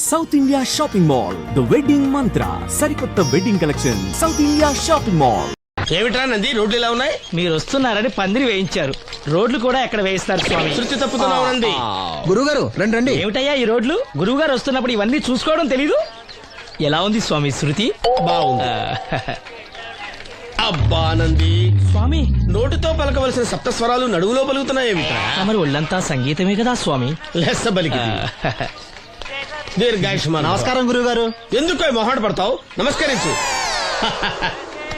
South India shopping mall the wedding మంత్ర సరికొత్త wedding collection south India shopping mall. ఏమిట్రా నంది, రోడ్లు ఇలా ఉన్నాయి? మీరు వస్తున్నారని పందిరి వేయించారు. రోడ్లు కూడా ఎక్కడ వేయిస్తారు స్వామి? శృతి తప్పుతున్నావు నంది. గురుగారు రండి రండి. ఏమిటయ్యా ఈ రోడ్లు? గురువు గారు వస్తున్నప్పుడు ఇవన్నీ చూసుకోవడం తెలీదు? ఎలా ఉంది స్వామి శృతి? బాగుంది. అబ్బా నంది, స్వామి నోటితో పలకవలసిన సప్తస్వరాలు నడువులో పలుకుతున్నాయేమిట్రా? మరి ఒళ్ళంతా సంగీతమే కదా స్వామి. లెస్స బలికి దీర్ఘాయుష్మాన్. నమస్కారం గురుగారు. ఎందుకో మొహాట పడతావు? నమస్కరించు.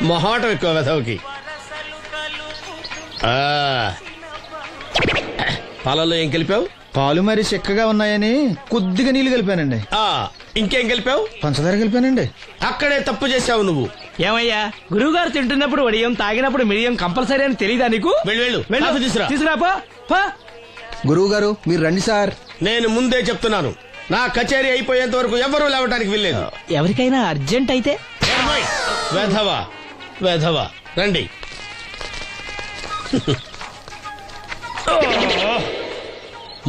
మొహాటం ఎక్కువ వెధవుకి. పాలలో ఏం కలిపావు? పాలు మరి చిక్కగా ఉన్నాయని కొద్దిగా నీళ్లు కలిపానండి. ఇంకేం కలిపావు? పంచదార కలిపానండి. అక్కడే తప్పు చేసావు నువ్వు. ఏమయ్యా, గురువు గారు తింటున్నప్పుడు వడియం, తాగినప్పుడు మిడియం కంపల్సరీ అని తెలీదా నీకు? వెళ్ళు కాఫీ తీసురా. తీసుకురా. గురువు గారు మీరు రండి సార్. నేను ముందే చెప్తున్నాను, నా కచేరీ అయిపోయేంత వరకు ఎవరూ లేవటానికి వెళ్ళలేదు. ఎవరికైనా అర్జెంట్ అయితే వెధవా రండి.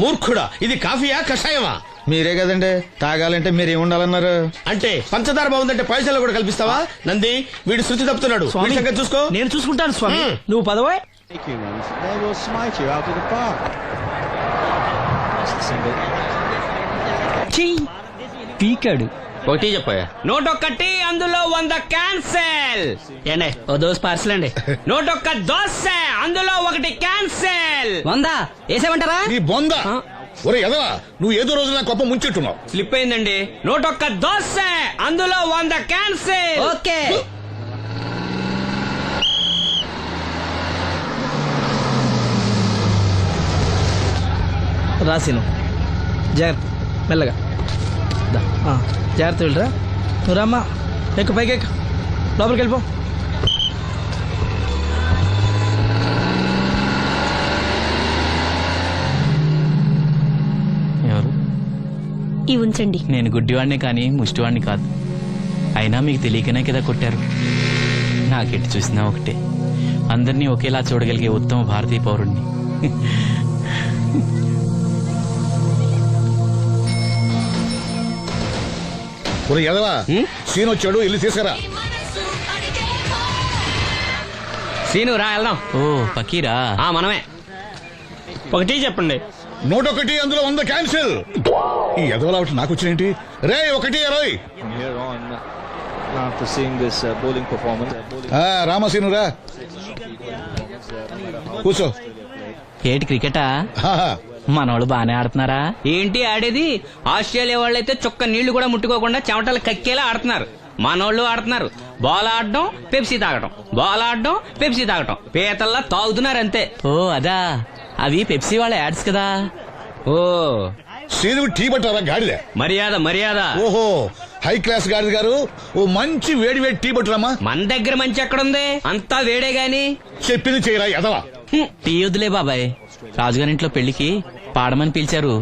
మూర్ఖుడా, ఇది కాఫీయా కషాయమా? మీరే కదండి తాగాలంటే మీరు ఏముండాలన్నారు? అంటే పంచదార బాగుందంటే పైసలు కూడా కల్పిస్తావా? నంది, వీడు శృతి తప్పుతున్నాడు. వీడి సంగతి చూసుకో. నేను చూసుకుంటాను స్వామి. నువ్వు పదవే. They will smite you out of the park. That's the single. పీకాడు. ఒకటి చెప్పాయా? నోటొక్కటి అందులో 100 క్యాన్సెల్. ఏండే ఓ దోస్ పార్సల్ అండి. నోటొక్క దోశ అందులో 1 క్యాన్సెల్. 100 వేసేమంటారా? నీ బొంద. ఒరే ఎదవా, నువ్వు ఏదో రోజు నా కొప్ప ముంచెట్టున్నావు. స్లిప్ అయిందండి. నోటొక్క దోశ అందులో 100 క్యాన్సెల్. ఓకే. రాసిను జాగ్రత్త, మెల్లగా జాగ్రత్త వెళ్ళరా. నువ్వు రామ్మా, ఎక్కు పైకి ఎక్కు, లోపలికి వెళ్ళిపో. ఎవరు? ఈ ఉంచండి. నేను గుడ్డివాడిని కానీ ముష్టివాడిని కాదు. అయినా మీకు తెలియకనే కదా కొట్టారు. నాకెట్టి చూసినా ఒకటే, అందరినీ ఒకేలా చూడగలిగే ఉత్తమ భారతీయ పౌరుణ్ణి. ఒరే ఎదవా, సీన్ వచ్చాడు, ఇల్లు తీసుకురా. సీను రా వెళ్దాం. ఓ పకీరా, మనమే. ఒకటి చెప్పండి. 101 అందులో 100 క్యాన్సిల్. ఈ ఎదవలా ఒకటి నాకు వచ్చినేంటి? రే 1-20. From here on, after seeing this bowling performance, రామసీను రా, కూర్చో. ఏటి క్రికెటా? మనోళ్ళు బానే ఆడుతున్నారా? ఏంటి ఆడేది? ఆస్ట్రేలియా వాళ్ళైతే చొక్క నీళ్లు కూడా ముట్టుకోకుండా చెమటలు కక్కేలా ఆడుతున్నారు. మనోళ్ళు ఆడుతున్నారు బాల్ ఆడడం, పెప్సీ తాగటం, బాల్ ఆడడం, పెప్సీ తాగటం, పీతల్లా తాగుతున్నారు అంతే. ఓ అదా, అవి పెప్సీ వాళ్ళ యాడ్స్ కదా. ఓ సీను టీ పట్టారా గాడిద? మర్యాద. ఓహో, హై క్లాస్ గాడిద గారు, ఓ మంచి వేడి వేడి టీ పట్టురామా. మన దగ్గర మంచి ఎక్కడుంది? అంతా వేడే గాని. చెప్పింది చేయరా ఎదవా. టీ వద్దులే బాబాయ్, రాజుగారింట్లో పెళ్లికి పాడమని పిలిచారు.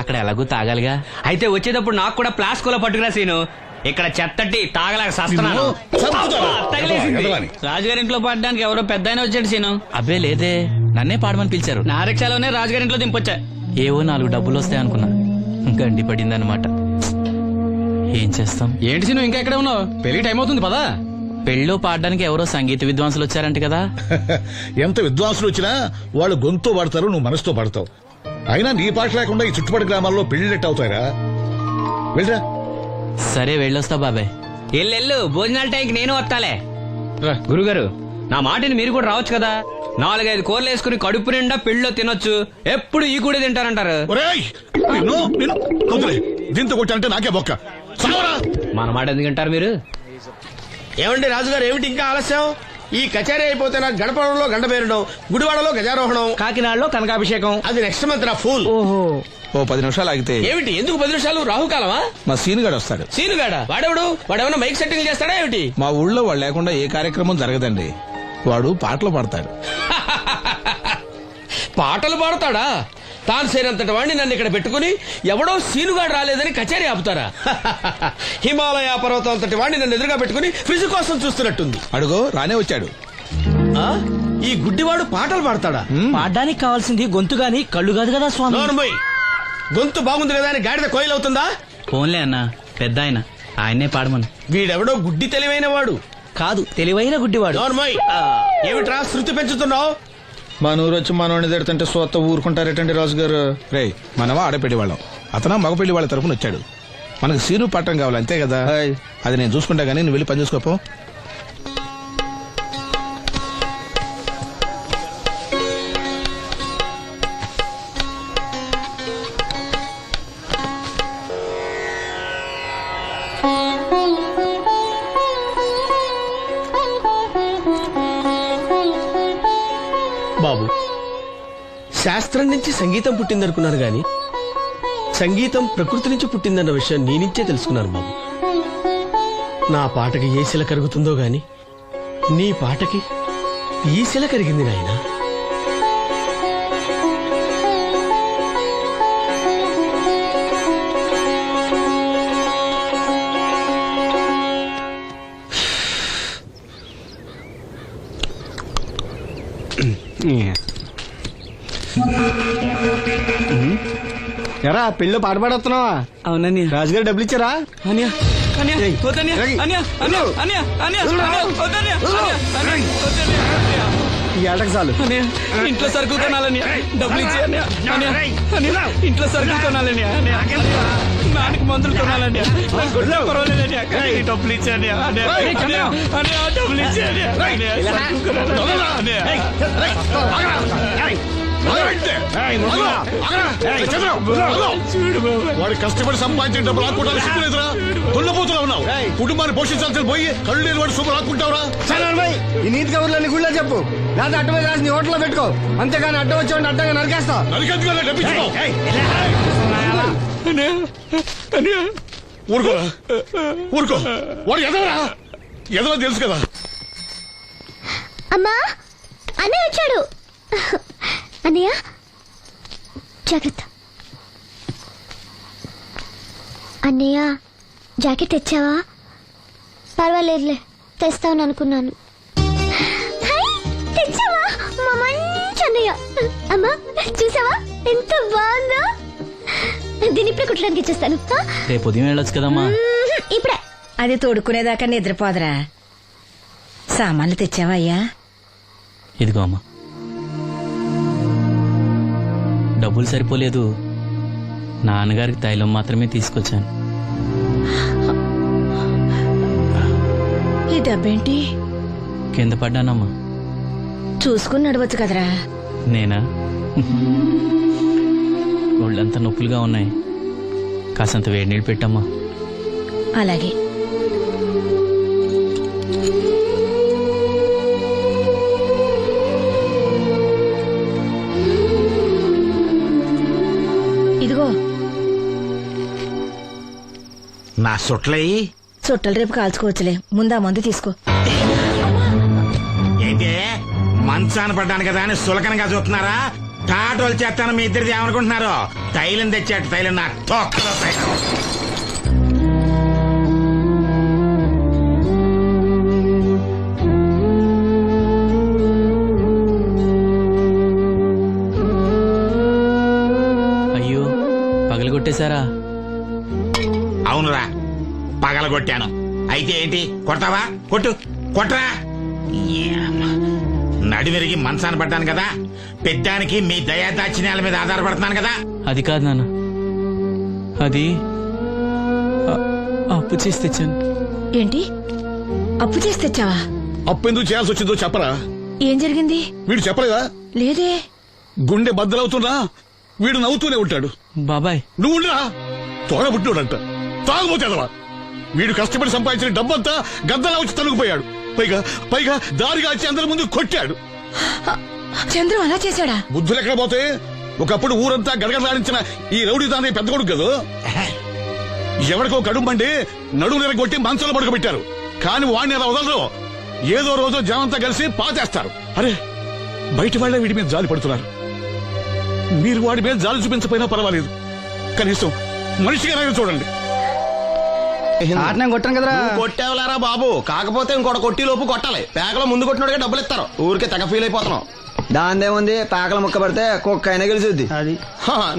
అక్కడ ఎలాగూ తాగాలిగా. అయితే వచ్చేటప్పుడు నాకు కూడా ప్లాస్కోలో పట్టుకురా సీను. ఇక్కడ చెత్తటి తాగలేక సస్తున్నాను. రాజుగారింట్లో పాడడానికి ఎవరో పెద్ద వచ్చాడు సీను. అబ్బే లేదే, నన్నే పాడమని పిలిచారు. నా రిక్షాలోనే రాజుగారింట్లో దింపొచ్చా. ఏవో 4 డబ్బులు వస్తాయనుకున్నా, గండి పడిందనమాట. ఏం చేస్తాం? ఏంటి సీను ఇంకా ఎక్కడ ఉన్నావు? పెళ్లి టైం అవుతుంది పదా. పెళ్ళిలో పాడడానికి ఎవరో సంగీత విద్వాంసులు వచ్చారంట కదా. ఎంత విద్వాంసులు వచ్చినా వాళ్ళు గొంతు పాడతారు, నువ్వు మనసుతో పాడతావు. అయినా నీ పాట లేకుండా ఈ చుట్టుపక్కల గ్రామాల్లో పెళ్లిళ్ళెట్ అవుతాయిరా. వెళ్ళరా. సరే వెళ్ళొస్తా బాబాయ్. ఎల్లెళ్ళు, భోజనాల టైంకి నేను వస్తాలే. గురుగారు, నా మాటిని మీరు కూడా రావచ్చు కదా. 4-5 కూరలు వేసుకుని కడుపు నిండా పెళ్ళిలో తినొచ్చు. ఎప్పుడు ఈ కూడా తింటారంటారు. దీంతో కొట్టాలంటే నాకే బొక్క. మన మాట ఎందుకు తింటారు మీరు? ఏమండి రాజుగారు, ఏమిటి ఇంకా ఆలస్యం? ఈ కచేరీ అయిపోతే నాకు గణపవరంలో గంట పేరడం, గుడివాడలో గజారోహణం, కాకినాడలో కనకాభిషేకం. అది నెక్స్ట్ మంత్ నా ఫూల్. ఓహో, ఓ 10 నిమిషాలు ఆగితే. ఏమిటి, ఎందుకు 10 నిమిషాలు? రాహుకాలమా? మా సీనుగాడు వస్తాడు. సీనుగాడా? వాడేమన్నా మైక్ సెట్టింగ్ చేస్తాడా ఏమిటి? మా ఊళ్ళో వాడు లేకుండా ఏ కార్యక్రమం జరగదండి. వాడు పాటలు పాడతాడు. పాటలు పాడతాడా? తాను సేనంతటి వాడిని నన్ను ఇక్కడ పెట్టుకుని ఎవడో సీనుగాడు రాలేదని కచేరీ ఆపుతారా? హిమాలయ పర్వతం అంతటి వాడిని నన్ను ఎదురుగా పెట్టుకుని ఫిజు కోసం చూస్తున్నట్టుంది. అడుగో రానే వచ్చాడు. ఈ గుడ్డివాడు పాటలు పాడతాడా? పాడడానికి కావాల్సింది గొంతు గాని కళ్ళు కాదు కదా స్వామి. గొంతు బాగుంది కదా అని గాడిద కోయిలవుతుందా? ఫోన్లే అన్న పెద్ద ఆయన ఆయన్నే పాడమను. వీడెవడో గుడ్డి తెలివైన వాడు కాదు తెలివైన గుడ్డివాడు. నోర్మోయ్. ఏమిట్రా శృతి పెంచుతున్నావు? మన ఊరు వచ్చి మనోడిని తిడుతుంటే సొత్త ఊరుకుంటారేటండి రాజు గారు. రే మనవా ఆడపెళ్లి వాళ్ళం, అతను మగ పెళ్లి వాళ్ళ తరపున వచ్చాడు. మనకు సీను పట్టం కావాలి అంతే కదా. అది నేను చూసుకుంటా గానీ నువ్వు వెళ్ళి పని చూసుకోపో. బాబు, శాస్త్రం నుంచి సంగీతం పుట్టిందనుకున్నాను గాని సంగీతం ప్రకృతి నుంచి పుట్టిందన్న విషయం నీ నుంచే తెలుసుకున్నాను బాబు. నా పాటకి ఏ శిల కరుగుతుందో గాని నీ పాటకి ఈ శిల కరిగింది నాయనా. ఎరా పెళ్ళి పాట పాడుతున్నావా? అవునని రాజుగారు డబ్బులు ఇచ్చారా? ఈ ఏటకు చాలు. ఇంట్లో సరుకులు కొనాలని డబ్బులు ఇచ్చి ఇంట్లో సరుకులు కొనాలని నాన్నకి మందులు కొనాలని పర్వాలేదని డబ్బులు ఇచ్చాను డబ్బులు ఇచ్చాను. వాడు కష్టపడి సంపాదించిన డబ్బు రాకుండా సిగ్గులేదురా? దున్నపోతున్నా ఉన్నావు. కుటుంబాన్ని పోషించాల్సిన పోయి కళ్ళు లేని వాడు శుభ్ర రాకుంటావురా? ఈ నీతి కబుర్లన్నీ గుళ్ళో చెప్పు, లేదా అడ్డమే రాసి నీ హోటల్లో పెట్టుకో. అంతేగాని అడ్డం వచ్చేవాడిని అడ్డంగా నరికేస్తా. నరికెందుకు డబ్బించుకో. ఊరుకోరా, ఊరుకో. వాడు ఎదవరా? ఎదవ తెలుసు కదా. అమ్మా అన్నయ్య వచ్చాడు. అన్నయ్య జాగ్రత్త. అన్నయ్య జాకెట్ తెచ్చావా? పర్వాలేదులే, తెస్తావని అనుకున్నాను. తెచ్చావా? మా మంచి అన్నయ్య. అమ్మా చూసావా ఎంత బాగుందో? దీన్ని ఇప్పుడే కుట్టడానికి ఇచ్చేస్తాను. రేపు ఉదయం వెళ్ళొచ్చు కదమ్మా. ఇప్పుడే. అది తోడుకునేదాకా నిద్రపోదరా. సామాన్లు తెచ్చావా అయ్యా? ఇదిగో అమ్మా. డబ్బులు సరిపోలేదు, నాన్నగారికి తైలం మాత్రమే తీసుకొచ్చాను. ఈ దెబ్బేంటి? కింద పడ్డానమ్మా. చూసుకుని నడవచ్చు కదరా. నేనా? ఒళ్ళంతా నొప్పులుగా ఉన్నాయి, కాసంత వేడి నీళ్ళు పెట్టమ్మా. అలాగే. ఇదిగో నా సొట్లయి. చుట్టలు రేపు కాల్చుకోవచ్చులే, ముందా మందు తీసుకో. ఏంటి మంచాన పడ్డాను కదా అని సులకనగా చూస్తున్నారా? టాటోలు చేస్తాను మీ ఇద్దరిది ఏమనుకుంటున్నారు? తైలం తెచ్చాడు, తైలం నా తొక్కలో తైలం. అయ్యో పగలగొట్టేశారా? అవునురా, పగలగొట్టాను. అయితే ఏంటి, కొడతావా? కొట్టు, కొట్టరా. నడివెరిగి మంచాన పడ్డాను కదా, పెద్దానికి మీ దయాదాక్షిణ్యాల మీద ఆధారపడుతున్నాను కదా. అది కాదు నాన్న, అది అప్పు చేసి తెచ్చాను. ఏంటి అప్పు చేసి తెచ్చావా? అప్పు ఎందుకు చేయాల్సి వచ్చిందో చెప్పరా? ఏం జరిగింది? వీడు చెప్పలేదా? లేదే. గుండె బద్దలవుతున్నా వీడు నవ్వుతూనే ఉంటాడు. బాబాయ్ నువ్వు ఉండరా, తోడబుట్టినోడంట, తాగుపోతేదవా. వీడు కష్టపడి సంపాదించిన డబ్బంతా గద్దలా వచ్చి తనుకుపోయాడు. పైగా పైగా దారిగా వచ్చి అందరి ముందు కొట్టాడు. చంద్రం అలా చేశాడా? బుద్ధులు ఎక్కడ పోతే, ఒకప్పుడు ఊరంతా గడగడలాడించిన ఈ రౌడీ తానే పెద్ద కొడుకు కదా. ఎవరికో కడుంబండి నడుము నెరగొట్టి మంచంలో పడుకోబెట్టారు. కానీ వాడిని అలా వదలరు. ఏదో రోజు జనంతా కలిసి పాతేస్తారు. అరే, బయట వాళ్ళే వీడి మీద జాలి పడుతున్నారు. మీరు వాడి మీద జాలి చూపించకపోయినా పర్వాలేదు, కనీసం మనిషిగా చూడండి. కొట్టాను కదరా. కొట్టేవలేరా బాబు, కాకపోతే ఇంకోటి కొట్టి లోపు కొట్టాలి. పేకలో ముందు కొట్టినోడిగా డబ్బులు ఇస్తారు. ఊరికే తెగ ఫీల్ అయిపోతున్నావు. దాందేముంది, పేకల ముక్క పడితే కుక్క అయినా గెలిచుద్ది. అది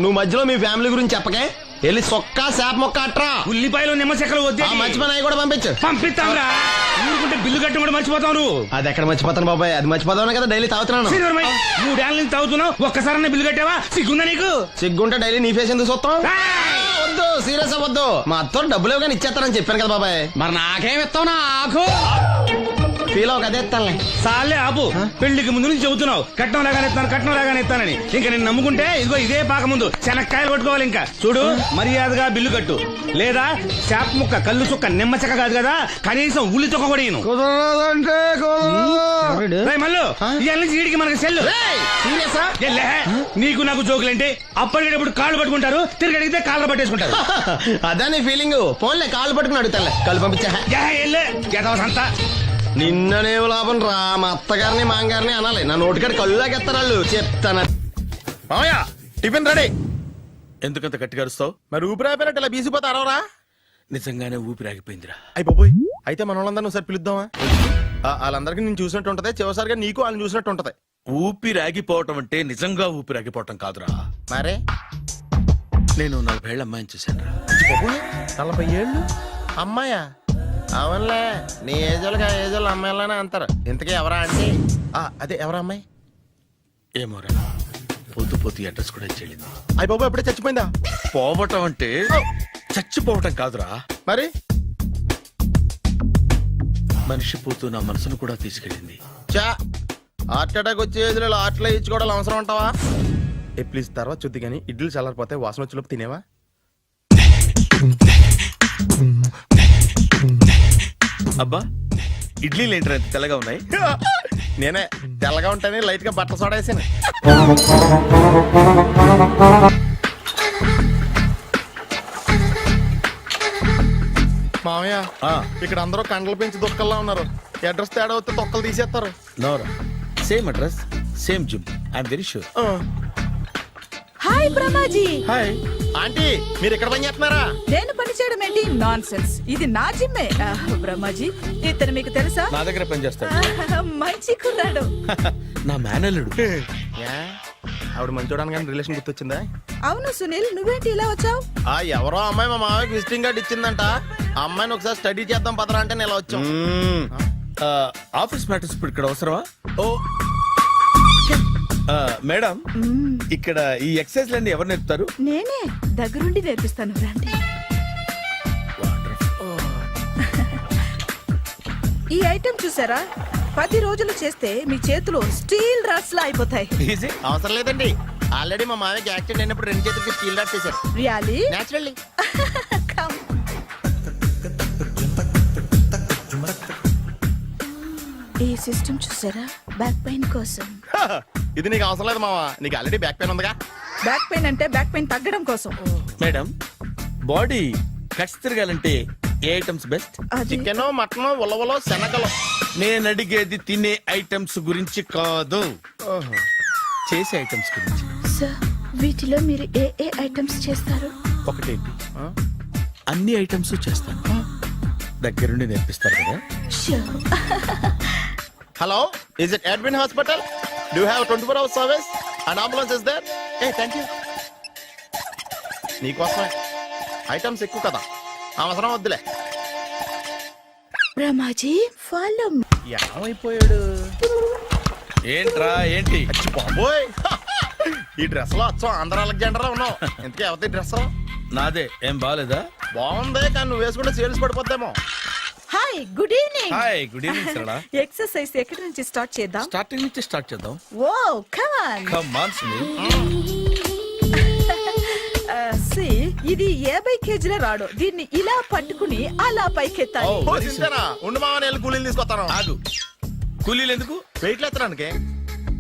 నువ్వు మధ్యలో మీ ఫ్యామిలీ గురించి చెప్పకే. వెళ్ళి సొక్క శాప మొక్క అట్రా. ఉల్లిపాయలు నిమ్మ చెక్కలు వద్దే మంచి పని అవి కూడా పంపించు. పంపిస్తాంరా. ఊరుకుంటే బిల్లు కట్టి కూడా మర్చిపోతావు నువ్వు. అది ఎక్కడ మర్చిపోతాను బాబాయ్, అది మర్చిపోతాను కదా డైలీ తాగుతున్నాను. 3 ఏళ్ళ నుంచి తాగుతున్నావు, ఒక్కసారి బిల్లు కట్టావా? సిగ్గుందా నీకు? సిగ్గుంటే డైలీ నీ ఫేస్ ఎందుకు చూస్తాం? వద్దు, సీరియస్ అవ్వద్దు. మా అత్తో డబ్బులు కానీ ఇచ్చేస్తానని చెప్పాను కదా బాబాయ్. మరి నాకేం ఇస్తావు నాకు? ఫీల్ అవ్వక అదే ఇస్తానులే. సాలే ఆపు. పెళ్లికి ముందు నుంచి చెబుతున్నావు కట్నం లాగానే ఇస్తానని. ఇంకా నేను నమ్ముకుంటే ఇదిగో ఇదే పాక ముందు శనక్కాయలు కొట్టుకోవాలి. ఇంకా చూడు, మర్యాదగా బిల్లు కట్టు, లేదా చేప ముక్క, కళ్ళు చుక్క, నిమ్మ చెక్క కాదు కదా, కనీసం ఉల్లి చుక్క కూడా ఇయ్యను. రేయ్ మల్లు, ఇవాళ నుంచి వీడికి మనకి సెల్లు. ఎల్లే, నీకు నాకు జోకులంటే అప్పటికేటప్పుడు కాళ్ళు పట్టుకుంటారు, తిరిగి అడిగితే కాళ్ళు పట్టేసుకుంటారు. అదే నీ ఫీలింగ్. ఫోన్లే కాళ్ళు పట్టుకుని అడుగుతానులే. కళ్ళు పంపించా. సంతా నిన్ననేవు లాభం రా. మా అత్తగారిని మాంగారిని అనాలి. నా నోటికాడ కళ్ళులాగెత్తారు వాళ్ళు. చెప్తాను. Tiffin ready. ఎందుకంత గట్టిగా అరుస్తావు? మరి ఊపిరాయిపోయినట్టు ఇలా బీసిపోతే అరవరా? నిజంగానే ఊపిరాగిపోయిందిరా. అయిపోయి అయితే మన వాళ్ళందరినీ ఒకసారి పిలుద్దామా? వాళ్ళందరికీ నేను చూసినట్టు ఉంటది, చివరిసారిగా నీకు వాళ్ళని చూసినట్టు ఉంటది. ఊపిరాగిపోవటం అంటే నిజంగా ఊపిరాగిపోవటం కాదురా. మరే నేను 40 ఏళ్ల అమ్మాయిని చూశాను రా. 40 ఏళ్ళు అమ్మాయా? అవునులే, నీ ఏజోళ్ళకి ఆ ఏజోళ్ళు అమ్మాయిలానే అంటారు. ఇంతకీ ఎవరా అంటే? అదే ఎవరా అమ్మాయి? ఏమోరా, పొద్దు పొద్దు అడ్రస్ కూడా చెల్లింది. అయ్యి బాబు ఎప్పుడే చచ్చిపోయిందా? పోవటం అంటే చచ్చిపోవటం కాదురా, మరి మనిషి పోతూ నా మనసును కూడా తీసుకెళ్ళింది. చా, హార్ట్ అటాక్ వచ్చే ఏజ్లో ఆటలో ఇచ్చుకోవడం అవసరం ఉంటావా? ప్లీజ్ తర్వాత చూద్ది కానీ ఇడ్లీ చల్లారిపోతే వాసన వచ్చేలోపు తినేవా? అబ్బా, ఇడ్లీలు ఏంట్రా ఇంత తెల్లగా ఉన్నాయి? నేనే తెల్లగా ఉంటానే లైట్ గా బట్టలు సోడా వేసాను. మామయ్య, ఇక్కడ అందరూ కండలు పెంచి దుక్కల్లా ఉన్నారు. అడ్రస్ తేడా వస్తే తొక్కలు తీసేస్తారు. నోరా, same address, same gym. I'm very sure. Hi Brahmaji. Hi aunty, మీరు ఇక్కడ పని చేస్తున్నారా? నేను పని చేయడం ఏంటి? Nonsense. ఇది నా జిమ్మే. బ్రహ్మాజీ, ఇతను మీకు తెలుసా? నా దగ్గర పని చేస్తాడు. మంచి కుర్రాడు. నా మేనల్లుడు. ఆవిడ మంచి చూడడానికి రిలేషన్ గుర్తొచ్చిందా? అవును సునీల్, నువ్వేంటి ఇలా వచ్చావు? ఎవరో అమ్మాయి మా మామయ్యకి విజిటింగ్ కార్డు ఇచ్చిందంట. ఆ అమ్మాయిని ఒకసారి స్టడీ చేద్దాం పదరా అంటే నేను ఇలా వచ్చాం. ఆఫీస్ మ్యాటర్స్ ఇప్పుడు ఇక్కడ అవసరమా? ఓ మేడం, ఇక్కడ ఈ ఎక్సర్సైజ్ లన్నీ ఎవరు నేర్పుతారు? నేనే దగ్గరుండి నేర్పిస్తాను, రండి. ఈ ఐటెం చూసారా? 10 రోజులు చేస్తే మీ చేతులు స్టీల్ రాట్స్ లా అయిపోతాయి. అవసరం లేదండి, ఆల్రెడీ మా మామయ్యకి యాక్సిడెంట్ అయినప్పుడు 2 చేతులకి స్టీల్ డాట్ చేశారు. రియల్లీ? నేచురల్లీ. ఈ సిస్టమ్ చూసారా? బ్యాక్ పెయిన్ కోసం. ఇది నీకు అవసరం లేదు మావా, నీకు ఆల్రెడీ బ్యాక్ పెయిన్ ఉందిగా. బ్యాక్ పెయిన్ అంటే బ్యాక్ పెయిన్ తగ్గడం కోసం. మేడం, బాడీ కట్స్ తిరగాలంటే ఏ ఐటమ్స్ బెస్ట్? చికెన్, మటన్, ఉలవలో, శనగలు. నేను అడిగేది తినే ఐటమ్స్ గురించి కాదు, చేసే ఐటమ్స్ గురించి. సార్, వీటిలో మీరు ఏ ఏ ఐటమ్స్ చేస్తారు? ఒకటేంటి, అన్ని ఐటమ్స్ చేస్తాను. దగ్గరుండి నేర్పిస్తారు కదా. Hello, is it admin hospital? Do have 24 hours service and ambulance is there? Thank you. నీకోసమే ఐటమ్స్ ఎక్కువ కదా, అవసరం వద్దులే. బ్రహ్మాజీ, ఫాలో. ఏమైపోయాడు? ఏంట్రా ఏంటి? బాబోయ్, ఈ డ్రెస్ లో వచ్చాం ఆంధ్ర అలెగ్జాండర్ ఉన్నావు. ఇంతకీ ఎవరి డ్రెస్? నాదే. ఏం బాగాలేదా? బాగుంది, కానీ నువ్వు వేసుకుంటే సేల్స్ పడిపోద్దేమో. Hi, good evening. Hi, good evening Sarala. Exercise ఎక్కడి నుంచి స్టార్ట్ చేద్దాం? స్టార్టింగ్ నుంచి స్టార్ట్ చేద్దాం. Oh come on. Come on Sunil. ఇది 50 కేజీల రాడు. దీన్ని ఇలా పట్టుకుని అలా పైకెత్తాలి. ఉండు మామ, నేను కూలీలు తీసుకొస్తాను. ఆగు, కూలీలు ఎందుకు? వెయిట్లు ఎత్తడానికి.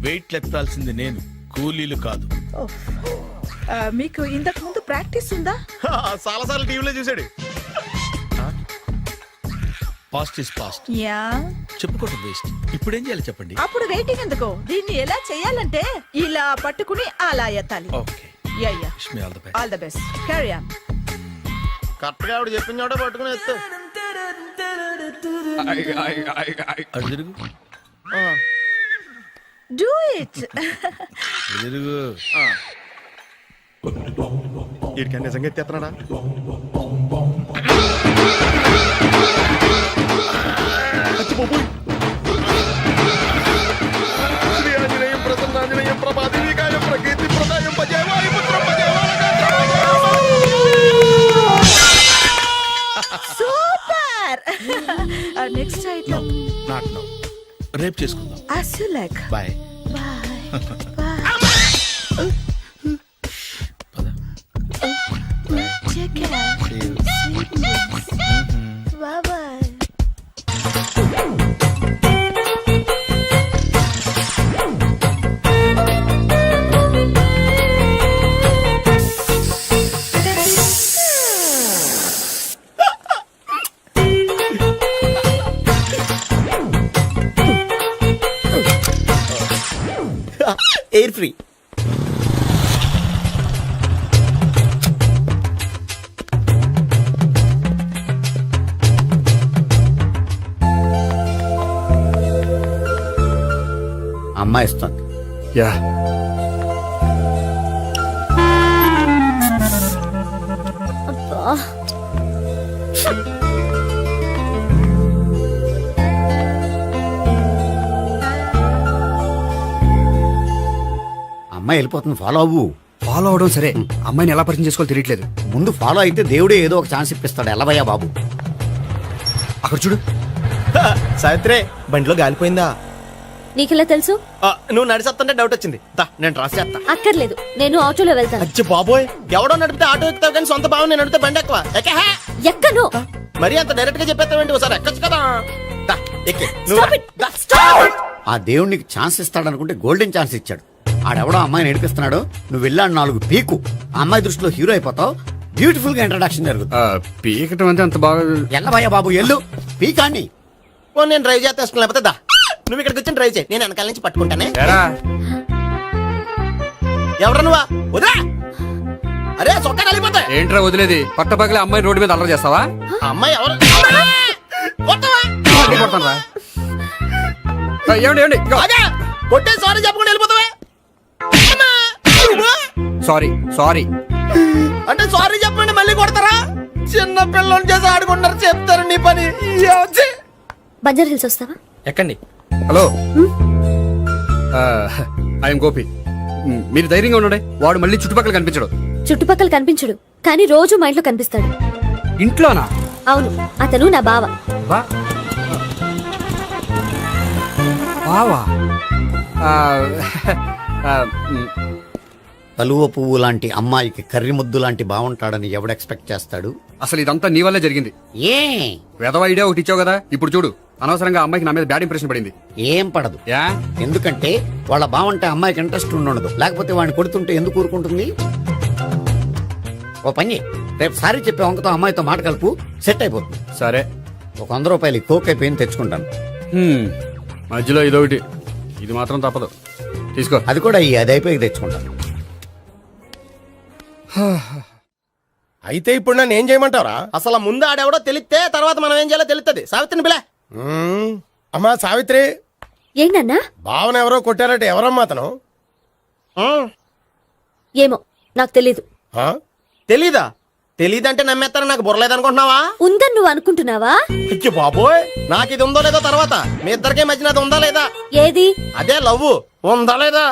వెయిట్లు ఎత్తాల్సింది నేను, కూలీలు కాదు. మీకు ఇంతకు ముందు ప్రాక్టీస్ ఉందా? చాలా సార్లు టీవీలో చూసాడు. Past is past. యా, చెప్పుకోవడం వేస్ట్. ఇప్పుడు ఏం చేయాలి చెప్పండి. అప్పుడు వెయిటింగ్ ఎందుకు? దీన్ని ఎలా చేయాలంటే ఇలా పట్టుకుని అలా ఎత్తాలి. Okay, ya ya. Wish me all the best. All the best. Carry on. Correct గా ఆవిడ చెప్పిన చోట పట్టుకుని ఎత్తు. అటు తిరుగు, డూ ఇట్. తిరుగు. వీడికి నిజంగా ఎత్తేస్తున్నాడా? అచ్చి బాబోయ్. శ్రీ ఆంజనేయం ప్రసన్నాంజనేయం ప్రభాదేవికాయం ప్రకీర్తి ప్రదాయం భజే వాయుపుత్రం భజే super. Next item not now. రేపు చేసుకుందాం. as you like. Bye. Take care. Bye bye. Air free. అమ్మాయి ఇస్తుంది. యా. అమ్మాయి వెళ్ళిపోతుంది, ఫాలో అవ్వు. ఫాలో అవడం సరే, అమ్మాయిని ఎలా పరిచయం చేసుకోవాలో తెలియట్లేదు. ముందు ఫాలో అయితే దేవుడే ఏదో ఒక ఛాన్స్ ఇప్పిస్తాడు. ఎలవయ్యా బాబు. అక్కడ చూడు. సావిత్రి, బండిలో గాలిపోయిందా? నీకెలా తెలుసు? నువ్వు నడిచేస్తుంటే డౌట్ వచ్చింది. నేను రాసేస్తా. అక్కర్లేదు, నేను ఆటోలో వెళ్తాను. అచ్చి బాబోయ్, ఎవడో నడిపితే ఆటో ఎక్కుతావు కానీ సొంత భావం నేను నడిపితే బండి ఎక్కువ. ఎక్కను. మరి అంత డైరెక్ట్ గా చెప్పేస్తావేంటి? ఒకసారి ఎక్కొచ్చు కదా. దా, ఎక్కే. Stop it. ఆ దేవుడు నీకు ఛాన్స్ ఇస్తాడు అనుకుంటే గోల్డెన్ ఛాన్స్ ఇచ్చాడు. ఆడెవడో అమ్మాయిని నడిపిస్తున్నాడు, నువ్వు వెళ్ళాడు 4 పీకు. ఆ అమ్మాయి దృష్టిలో హీరో అయిపోతావు. బ్యూటిఫుల్ గా ఇంట్రడక్షన్ జరుగుతుంది. పీకటం అంటే అంత బాగా. ఎల్లవయ్యా బాబు, ఎల్లు పీకాన్ని. నేను డ్రైవ్ చేస్తాను, లేకపోతే దా నువ్వు ఇక్కడికి వచ్చి డ్రైవ్ చేయి, నేను వెనకాల నుంచి పట్టుకుంటానే. ఎవరు నువ్వా? వదిలా. అరే చొక్కా కలిగిపోతా. ఏంట్రా వదిలేది? పట్టపగలే అమ్మాయి రోడ్డు మీద అల్లరి చేస్తావా? అమ్మాయి ఎవరు? ఏమండి కొట్టే సారీ చెప్పకుండా వెళ్ళిపోతావా? సారీ సారీ అంటే సారీ చెప్పండి మళ్ళీ కొడతారా? చిన్న పిల్లలు చేసి ఆడుకుంటారు, చెప్తారు నీ పని. బంజారా హిల్స్ వస్తావా? ఎక్కండి. Hello, I'm Gopi. మీరు ధైర్యంగా ఉండండి. వాడు మళ్ళీ చుట్టుపక్కల కనిపించడు. చుట్టుపక్కల కనిపించడు, కానీ రోజు మా ఇంట్లో కనిపిస్తాడు. ఇంట్లోనా? అవును, అతను నా బావ. బావా? కలువ పువ్వు లాంటి అమ్మాయికి కర్రి ముద్దు లాంటి బాగుంటాడని ఎవడు ఎక్స్పెక్ట్ చేస్తాడు? అసలు ఇదంతా నీ వల్లే జరిగింది. ఏ వెధవ ఐడియా ఒకటి ఇచ్చావు కదా, ఇప్పుడు చూడు. అనవసరంగా అమ్మాయికి నా మీద బ్యాడ్ ఇంప్రెషన్ పడింది. ఏం పడదు. ఎందుకంటే వాళ్ళ బాగుంటే అమ్మాయికి ఇంట్రెస్ట్ ఉండదు. లేకపోతే వాడిని కొడుతుంటే ఎందుకు ఊరుకుంటుంది? ఓ పని, రేపు సారీ చెప్పే వంకతో అమ్మాయితో మాట కలుపు, సెట్ అయిపోతుంది. సరే, ఒక 100 రూపాయలు కోక్ అయిపోయింది, తెచ్చుకుంటాను. మధ్యలో ఇదొకటి, ఇది మాత్రం తప్పదు. తీసుకో. అది కూడా అది అయిపోయి తెచ్చుకుంటాను. అయితే ఇప్పుడు నన్ను ఏం చేయమంటావరా? అసలు ముందు ఆడెవడో తెలిస్తే తర్వాత మనం ఏం చేయాలో తెలుస్తుంది. సావిత్రిని పిల్ల. అమ్మా సావిత్రి. ఏంటన్నా? భావన ఎవరో కొట్టారట. ఎవరమ్మా అతను? ఏమో, నాకు తెలీదు. తెలీదా? తెలీదంటే నమ్మేస్తారని నాకు బుర్రలేదనుకుంటున్నావా? ఉందని నువ్వు అనుకుంటున్నావా? అయ్యో బాబోయ్, నాకు ఇది ఉందో లేదో తర్వాత. మీ ఇద్దరికే మధ్యన అది ఉందా లేదా? ఏది? అదే లవ్ ఉందా లేదా?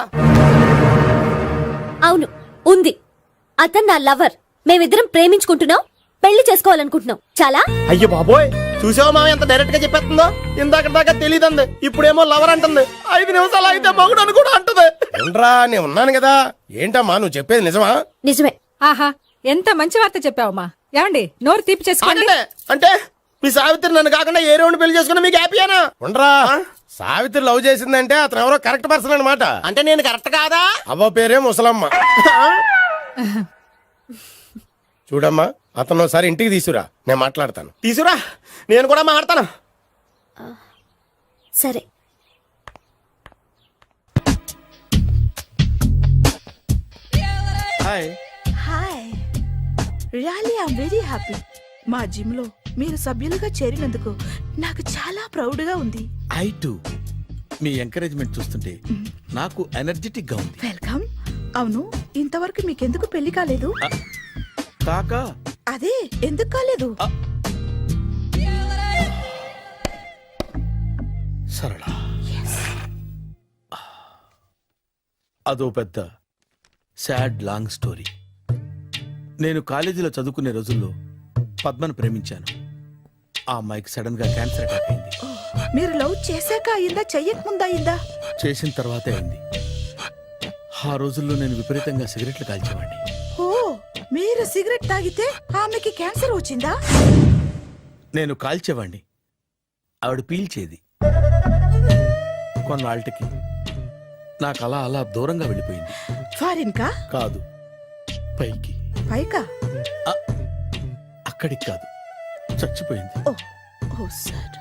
అవును, ఉంది. అతను నా లవర్. మేమిద్దరం ప్రేమించుకుంటున్నాం, పెళ్లి చేసుకోవాలనుకుంటున్నాం. చాలా. అయ్యో బాబోయ్, చూసావా మామ ఎంత డైరెక్ట్ గా చెప్పేస్తుందో? ఇందాక దాకా తెలియదండి, ఇప్పుడేమో లవర్ అంటుంది. 5 నిమిషాలు అయితే మగుడు అని కూడా అంటుంది. ఏంట్రా, నేను ఉన్నాను కదా. ఏంటమ్మా నువ్వు చెప్పేది నిజమా? నిజమే. ఆహా, ఎంత మంచి వార్త చెప్పావమ్మా. ఏమండి, నోరు తీపి చేసుకోండి. అంటే మీ సావిత్రి నన్ను కాకుండా ఏ రౌండ్ పెళ్లి చేసుకున్నా మీకు హ్యాపీయేనా? ఉండరా, సావిత్రి లవ్ చేసిందంటే అతను ఎవరో కరెక్ట్ పర్సన్ అనమాట. అంటే నేను కరెక్ట్ కాదా? అవ్వ పేరే ముసలమ్మ. చూడమ్మా, అతను ఒకసారి ఇంటికి తీసుకురా, నేను మాట్లాడతాను. తీసుకురా, నేను కూడా మాట్లాడతాను. సరే. Hi. Hi, really I'm very happy. మా జిమ్ లో మీరు సభ్యులుగా చేరినందుకు నాకు చాలా ప్రౌడ్ గా ఉంది. I to. మీ ఎంకరేజ్మెంట్ చూస్తుంటే నాకు ఎనర్జెటిక్ గా ఉంది. వెల్కమ్. అవును, ఇంతవరకు మీకెందుకు పెళ్లి కాలేదు? కాకా అదే ఎందుకు కాలేదు? సరళ అదో పెద్ద సాడ్ లాంగ్ స్టోరీ. నేను కాలేజీలో చదువుకునే రోజుల్లో పద్మను ప్రేమించాను. ఆ అమ్మాయికి సడన్ గా క్యాన్సర్ అటాక్ అయింది. మీరు లవ్ చేశాక అయిందా, చెయ్యక ముందా అయిందా? చేసిన తర్వాతే అయింది. ఆ రోజుల్లో నేను విపరీతంగా సిగరెట్లు కాల్చేవాడిని. ఓ, మీరు సిగరెట్ తాగితే ఆమెకి క్యాన్సర్ వచ్చిందా? నేను కాల్చేవాణ్ణి, ఆవిడ పీల్చేది. కొన్నాళ్ళకి నాకు అలా అలా దూరంగా వెళ్ళిపోయింది. ఫారిన్ కా? కాదు, పైకి. పైకా? అక్కడికి కాదు, చచ్చిపోయింది. ఓ, ఓ సార్.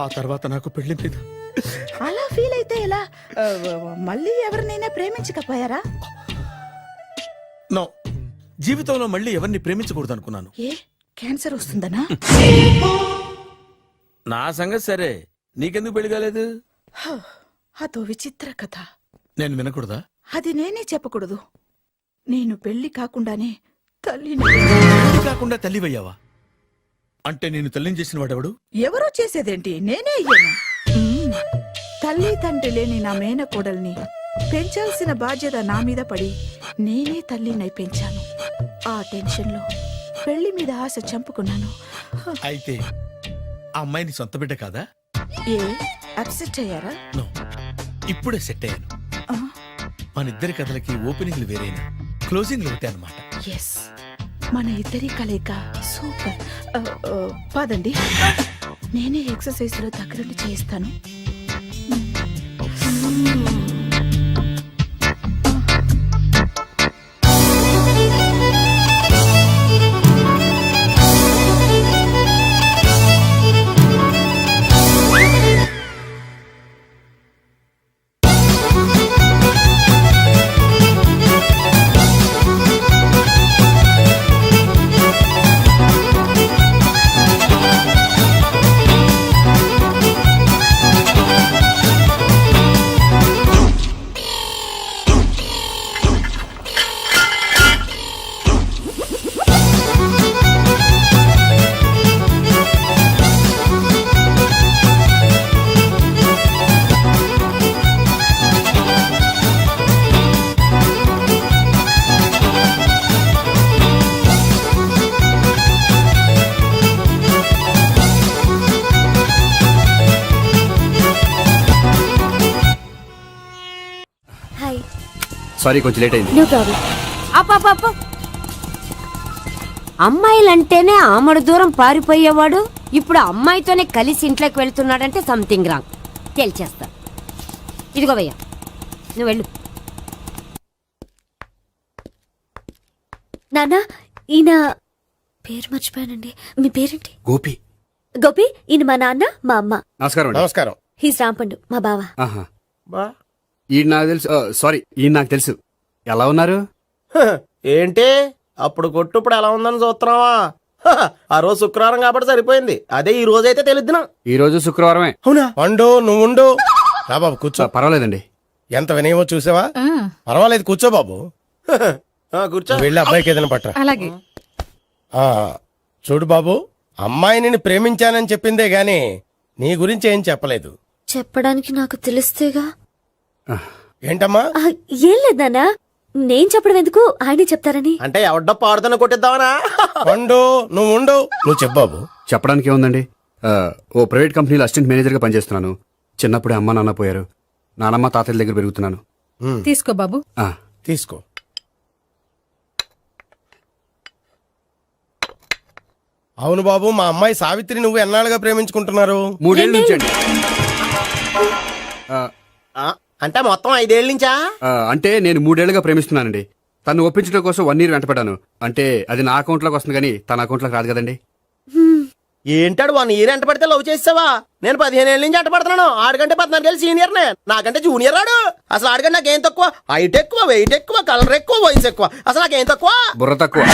ఆ తర్వాత నాకు పెళ్లి మీద అలా ఫీల్ అయితే ఎలా? మళ్ళీ ఎవరినైనా ప్రేమించకపోయారా? నో, జీవితంలో మళ్ళీ ఎవరిని ప్రేమించకూడదు అనుకున్నాను. ఏ, క్యాన్సర్ వస్తుందనా? నా సంగతి సరే, నీకెందుకు పెళ్లి కాలేదు? అదో విచిత్ర కథ. నేను వినకూడదా? అది నేనే చెప్పకూడదు. నేను పెళ్లి కాకుండానే తల్లిని. పెళ్లి కాకుండా తల్లివయ్యావా? అంటే నేను తల్లిని చేసిన వాడెవడు? ఎవరో చేసేదేంటి, నేనే అయ్యాను. తల్లి తండ్రి లేని నా మేనకోడల్ని పెంచాల్సిన బాధ్యత నా మీద పడి నేనే తల్లినై పెంచాను. ఆ టెన్షన్ లో పెళ్లి మీద ఆశ చంపుకున్నాను. అయితే ఆ అమ్మాయిని సొంత బిడ్డ కాదా? ఏ, అప్సెట్ అయ్యారా? నో, ఇప్పుడే సెట్ అయ్యాను. మన ఇద్దరి కథలకి ఓపెనింగ్లు వేరైనా క్లోజింగ్లు ఒకటే అన్నమాట. ఎస్, మన ఇద్దరి కలయిక సూపర్. పదండి, నేనే ఎక్సర్సైజ్ లో దగ్గరుండి చేయిస్తాను. హాయ్. సారీ, కొంచెం లేట్ అయింది. No problem. అప్ప అమ్మాయిలంటేనే ఆమడు దూరం పారిపోయేవాడు ఇప్పుడు అమ్మాయితోనే కలిసి ఇంట్లోకి వెళ్తున్నాడంటే సంథింగ్ రాంగ్. తేల్చేస్తా. ఇదిగో భయ్యా, నువ్వు వెళ్ళు. నాన్న, ఈయన పేరు మర్చిపోయానండి. మీ పేరేంటి? గోపి. గోపి, ఈయన మా నాన్న, మా అమ్మ. నమస్కారం. నమస్కారం. హీస్ రాంపండు, మా బావ. ఆహా, ఈయన నాకు తెలుసు. సారీ, ఈయన నాకు తెలుసు. ఎలా ఉన్నారు? ఏంటి అప్పుడు కొట్టు ఇప్పుడు ఎలా ఉందని చూస్తున్నావా? ఆ రోజు శుక్రవారం కాబట్టి సరిపోయింది. అదే ఈ రోజు అయితే తెలుద్దునా. ఈ రోజు శుక్రవారమే. అవునా? వండు, నువ్వు ఉండు. రా బాబు కూర్చో. పర్వాలేదండి. ఎంత వినయమో చూసావా? పర్వాలేదు, కూర్చో బాబు. కూర్చో. వెళ్ళి అబ్బాయికి ఏదైనా పట్టరా. అలాగే. చూడు బాబు, అమ్మాయి నిన్ను ప్రేమించానని చెప్పిందే గాని నీ గురించి ఏం చెప్పలేదు. చెప్పడానికి నాకు తెలిస్తేగా. ఏంటమ్మా? ఏం లేదు నాన్న, నేను చెప్పడం ఎందుకు, ఆయనే చెప్తారని. అంటే ఎవడ్డో పాడుతున్న కొట్టిద్దామనా? వండు, నువ్వు ఉండు. నువ్వు చెప్పు బాబు. చెప్పడానికి ఏముందండి, ఓ ప్రైవేట్ కంపెనీలో అసిస్టెంట్ మేనేజర్గా పనిచేస్తున్నాను. చిన్నప్పుడే అమ్మ నాన్న పోయారు. నానమ్మ తాతయ్య దగ్గర పెరుగుతున్నాను. తీసుకో బాబు. తీసుకో. అవును బాబు, మా అమ్మాయి సావిత్రి నువ్వు ఎన్నాళ్ళుగా ప్రేమించుకుంటున్నారు? 3 ఏళ్ళ నుంచి అండి. అంటే మొత్తం 5 ఏళ్ళ నుంచా? అంటే నేను 3 ఏళ్ళుగా ప్రేమిస్తున్నానండి. తను ఒప్పించడం కోసం 1 year వెంటపడ్డాను. అంటే అది నా అకౌంట్లోకి వస్తుంది కానీ తన అకౌంట్లోకి రాదు కదండి. ఏంటాడు 1 year ఎంట పడితే లవ్ చేసావా? నేను 15 ఏళ్ళ నుంచి ఎంట పడుతున్నాను. ఆడికంటే 14 ఏళ్ళు సీనియర్ నే, నాకంటే జూనియర్ ఆడు. అసలు ఆడికంటే నాకేం తక్కువ? హైట్ ఎక్కువ, వెయిట్ ఎక్కువ, కలర్ ఎక్కువ, వయసు ఎక్కువ. అసలు నాకేం తక్కువ? బుర్ర తక్కువ.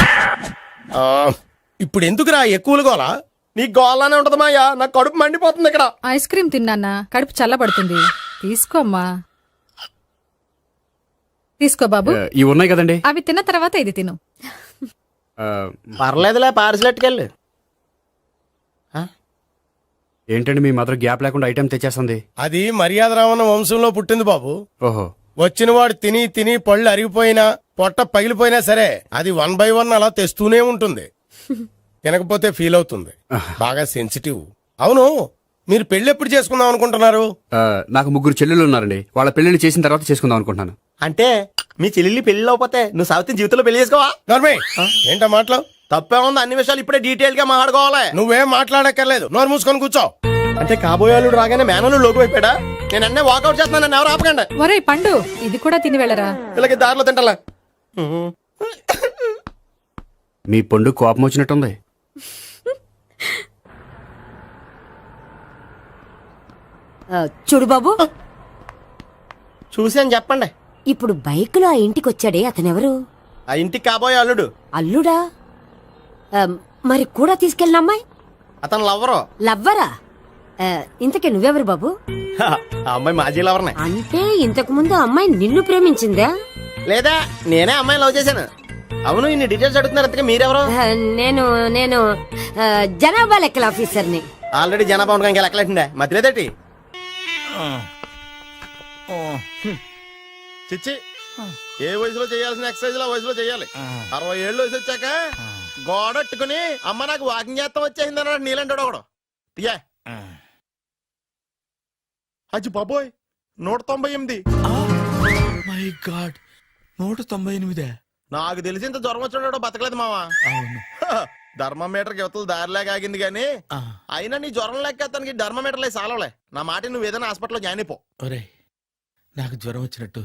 ఇప్పుడు ఎందుకురా ఎక్కువలు గోలా? నీకు గోలానే ఉంటది మాయా. నాకు కడుపు మండిపోతుంది ఇక్కడ. ఐస్ క్రీమ్ తిన్నానా, కడుపు చల్లబడుతుంది. తీసుకోమ్మా. తీసుకో బాబు. ఇవి ఉన్నాయి కదండి. అవి తిన్న తర్వాత ఇది తిను. ఆ, పర్లేదులే పార్సిల్ ఎట్టుకెళ్ళి. ఏంటండి మీ మదర్ గ్యాప్ లేకుండా ఐటెం తెచ్చేస్తుంది? అది మర్యాద రామన్న వంశంలో పుట్టింది బాబు. ఓహో. వచ్చినవాడు తిని తిని పళ్ళు అరిగిపోయినా పొట్ట పగిలిపోయినా సరే అది 1 by 1 అలా తెస్తూనే ఉంటుంది. తినకపోతే ఫీల్ అవుతుంది. బాగా సెన్సిటివ్. అవును, మీరు పెళ్లి ఎప్పుడు చేసుకుందాం అనుకుంటున్నారు? ఆ, నాకు 3 చెల్లెలు ఉన్నారండి. వాళ్ళ పెళ్లిని చేసిన తర్వాత చేసుకుందాం అనుకుంటున్నాను. అంటే మీ చెల్లెల్ని పెళ్లి అవ్వకపోతే నువ్వు సావిత్రి జీవితంలో పెళ్లి చేసుకోవా? ఏంటో మాటలు తప్పే ఉంది. అన్ని విషయాలు ఇప్పుడే డీటెయిల్ గా మాట్లాడుకోవాలి. నువ్వేం మాట్లాడక్కర్లేదు, నోరు మూసుకొని కూర్చో. అంటే కాబోయేవాళ్ళు రాగానే మేనలు లోకి అయిపోయాడా? నేను అన్నీ వాకౌట్ చేస్తున్నాను, నన్ను ఎవరు ఆపకండి. ఒరే పండు, ఇది కూడా తిని వెళ్ళరా. ఇలాగే దారిలో తింటలా. మీ పండు కోపం వచ్చినట్టుంది. చూడు బాబు, చూసి అని చెప్పండి. ఇప్పుడు బైక్లో ఆ ఇంటికి వచ్చాడే అతనెవరు? ఆ ఇంటికి కాబోయే అల్లుడు. అల్లుడా? మరి కూడా తీసుకెళ్ళిన అమ్మాయి? అతను లవ్వరు. లవ్వరా? ఇంతకీ నువ్వెవరు బాబు? ఆ అమ్మాయి మాజీ లవర్నే. అంటే ఇంతకు ముందు అమ్మాయి నిన్ను ప్రేమించిందా? లేదా నేనే అమ్మాయి లవ్ చేశాను. అవును, ఇన్ని డీటెయిల్స్ అడుగుతున్నారు. అంతగా మీరెవరు? నేను నేను జనాభా లెక్కల ఆఫీసర్ని. ఆల్రెడీ జనాభా ఉండగా ఇంకా లెక్కలేటండే మధ్యలేదటి. చిచ్చి, ఏ వయసులో చేయాల్సిన ఎక్సర్సైజ్ లో వయసులో చేయాలి. 60 ఏళ్ళు వయసు వచ్చాక గోడట్టుకుని అమ్మ నాకు వాకింగ్ చేస్తాం వచ్చేసింది అన్నాడు నీలంటాడు ఒకడు. అజ్జి బాబోయ్, 198. My God, 198. నాకు తెలిసి ఇంత జ్వరం వచ్చాడు బతకలేదు మావా. అవును. ధర్మమీటర్ యువతలు దారిలాగా ఆగింది గానీ అయినా నీ జ్వరం లెక్క అతనికి ధర్మమీటర్లే సాలవలే. నా మాట నువ్వు ఏదైనా హాస్పిటల్లో జాయిన్ అయిపో. ఒరే, నాకు జ్వరం వచ్చినట్టు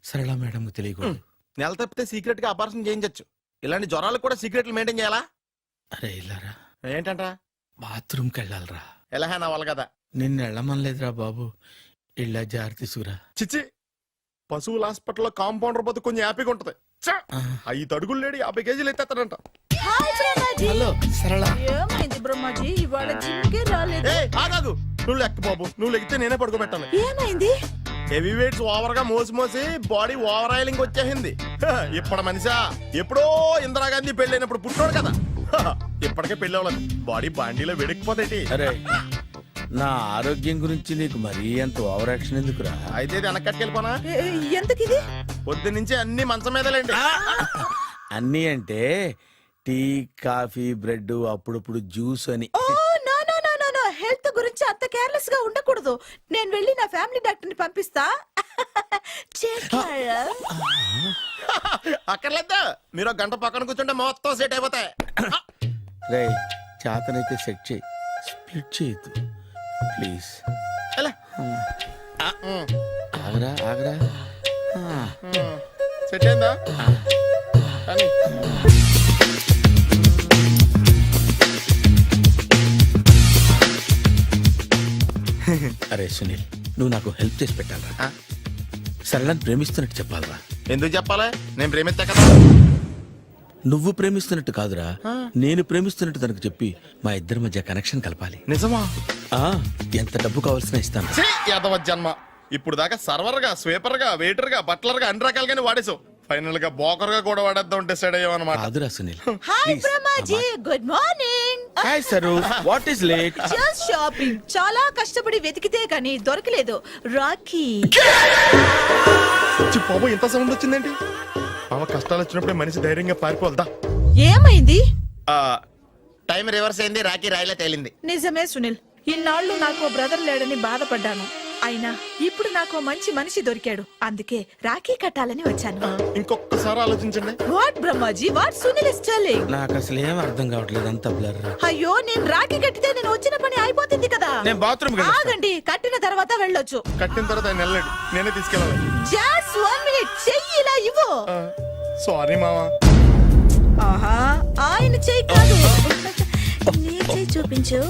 సరళ మేడం తెలియకూడదు. నెల తప్పితే సీక్రెట్ గా ఆపరేషన్ చేయించచ్చు. ఇలాంటి జ్వరాలకు కూడా సీక్రెట్లు మెయింటైన్ చేయాలా? అరే ఇల్లారా, ఏంటంట? బాత్రూమ్కి వెళ్ళాలరా. ఎలా నా వాళ్ళ కదా. నిన్ను వెళ్ళమనలేదురా బాబు, ఇళ్ళ జారి తీసుకురా. చిచ్చి, పశువుల హాస్పిటల్లో కాంపౌండర్ బతు కొంచెం హ్యాపీగా ఉంటది. 5 అడుగులు లేడి 50 కేజీలు ఎత్తేస్తాడంట. హలో సరళ. ఏమైంది బ్రహ్మాజీ, ఇవాళ జిమ్కే రాలేదు? ఆగాగు, నువ్వు లెక్క బాబు. నువ్వు లెక్కితే నేనే పడుకోబెట్టాను. ఏమైంది? హెవీ వెయిట్స్ ఓవర్ గా మోసి మోసి బాడీ ఓవర్ ఆయిలింగ్ వచ్చేసింది. ఇప్పుడు మనిషా ఎప్పుడో ఇందిరాగాంధీ పెళ్ళైనప్పుడు పుట్టాడు కదా. ఇప్పటికే పెళ్ళి అవ్వలేదు, బాడీ బాండీలో వెడికిపోతాయి. అరే, నా ఆరోగ్యం గురించి నీకు మరీ అంత ఓవర్ యాక్షన్ ఎందుకురా? అయితే ఇది వెనకట్టుకెళ్ళిపోనా? ఎందుకిది? పొద్దు నుంచి అన్ని మంచం మీదలేండి. అన్నీ అంటే టీ, కాఫీ, బ్రెడ్, అప్పుడప్పుడు జ్యూస్ అని. హెల్త్ గురించి అంత కేర్లెస్ గా ఉండకూడదు. నేను వెళ్ళి నా ఫ్యామిలీ డాక్టర్ ని పంపిస్తా. అక్కర్లేదా, మీరు ఒక గంట పక్కన కూర్చుంటే మొత్తం సెట్ అయిపోతాయి. రే, చేతనైతే సెట్ చేయి, స్ప్లిట్ చేయొద్దు ప్లీజ్. ఆగరా ఆగరా. సెట్ అయిందా? అరే సునీల్, నువ్వు నాకు హెల్ప్ చేసి పెట్టాలరా. సరళని ప్రేమిస్తున్నట్టు చెప్పాలరా. ఎందుకు చెప్పాలి? నేను ప్రేమిస్తా కదా. నువ్వు ప్రేమిస్తున్నట్టు కాదురా, నేను ప్రేమిస్తున్నట్టు తనకు చెప్పి మా ఇద్దరి మధ్య కనెక్షన్ కలపాలి. నిజమా? ఎంత డబ్బు కావాల్సిన ఇస్తాను. యాదవ జన్మ. ఇప్పుడు దాకా సర్వర్ గా, స్వీపర్ గా, వెయిటర్ గా, బట్లర్ గా అన్ని రకాలుగానే వాడేసావు. ఫైనల్ గా బోకర్ గా కూడా వాడేద్దాం డిసైడ్ అయ్యామన్నమాట. కాదురా Sunil. Hi Brahmaji, good morning. Hi sir, what is late? Just shopping. చాలా కష్టపడి వెతికితే కానీ దొరకలేదు. రాఖీ. బాబు, ఇంత సౌండ్ వచ్చిందేంటి? మామ కష్టాలు వచ్చినప్పుడే మనిషి ధైర్యంగా పారిపోవద్దా. ఏమైంది? టైం రివర్స్ అయింది, రాఖీ రాయిలా తేలింది. నిజమే సునీల్, ఇన్నాళ్ళు నాకు బ్రదర్ లేడని బాధపడ్డాను. అయినా ఇప్పుడు నాకు మంచి మనిషి దొరికాడు. అందుకే రాఖీ కట్టాలని వచ్చాను. ఇంకొకసారి ఆలోచించండి. What Brahmaji, what Sunil is telling? నాకు అసలు ఏం అర్థం కావట్లేదు, అంత బ్లర్. అయ్యో, నేను రాఖీ కట్టితే నేను వచ్చిన పని అయిపోతుంది కదా. నేను బాత్రూమ్ ఆగండి, కట్టిన తర్వాత వెళ్ళొచ్చు. కట్టిన తర్వాత ఆయన వెళ్ళండి, నేనే తీసుకెళ్ళాలి. జస్ట్ 1 minute, చెయ్యి ఇలా ఇవ్వు. సారీ మామా. ఆహా, ఆయన చెయ్యి కాదు, నీ చెయ్యి చూపించు.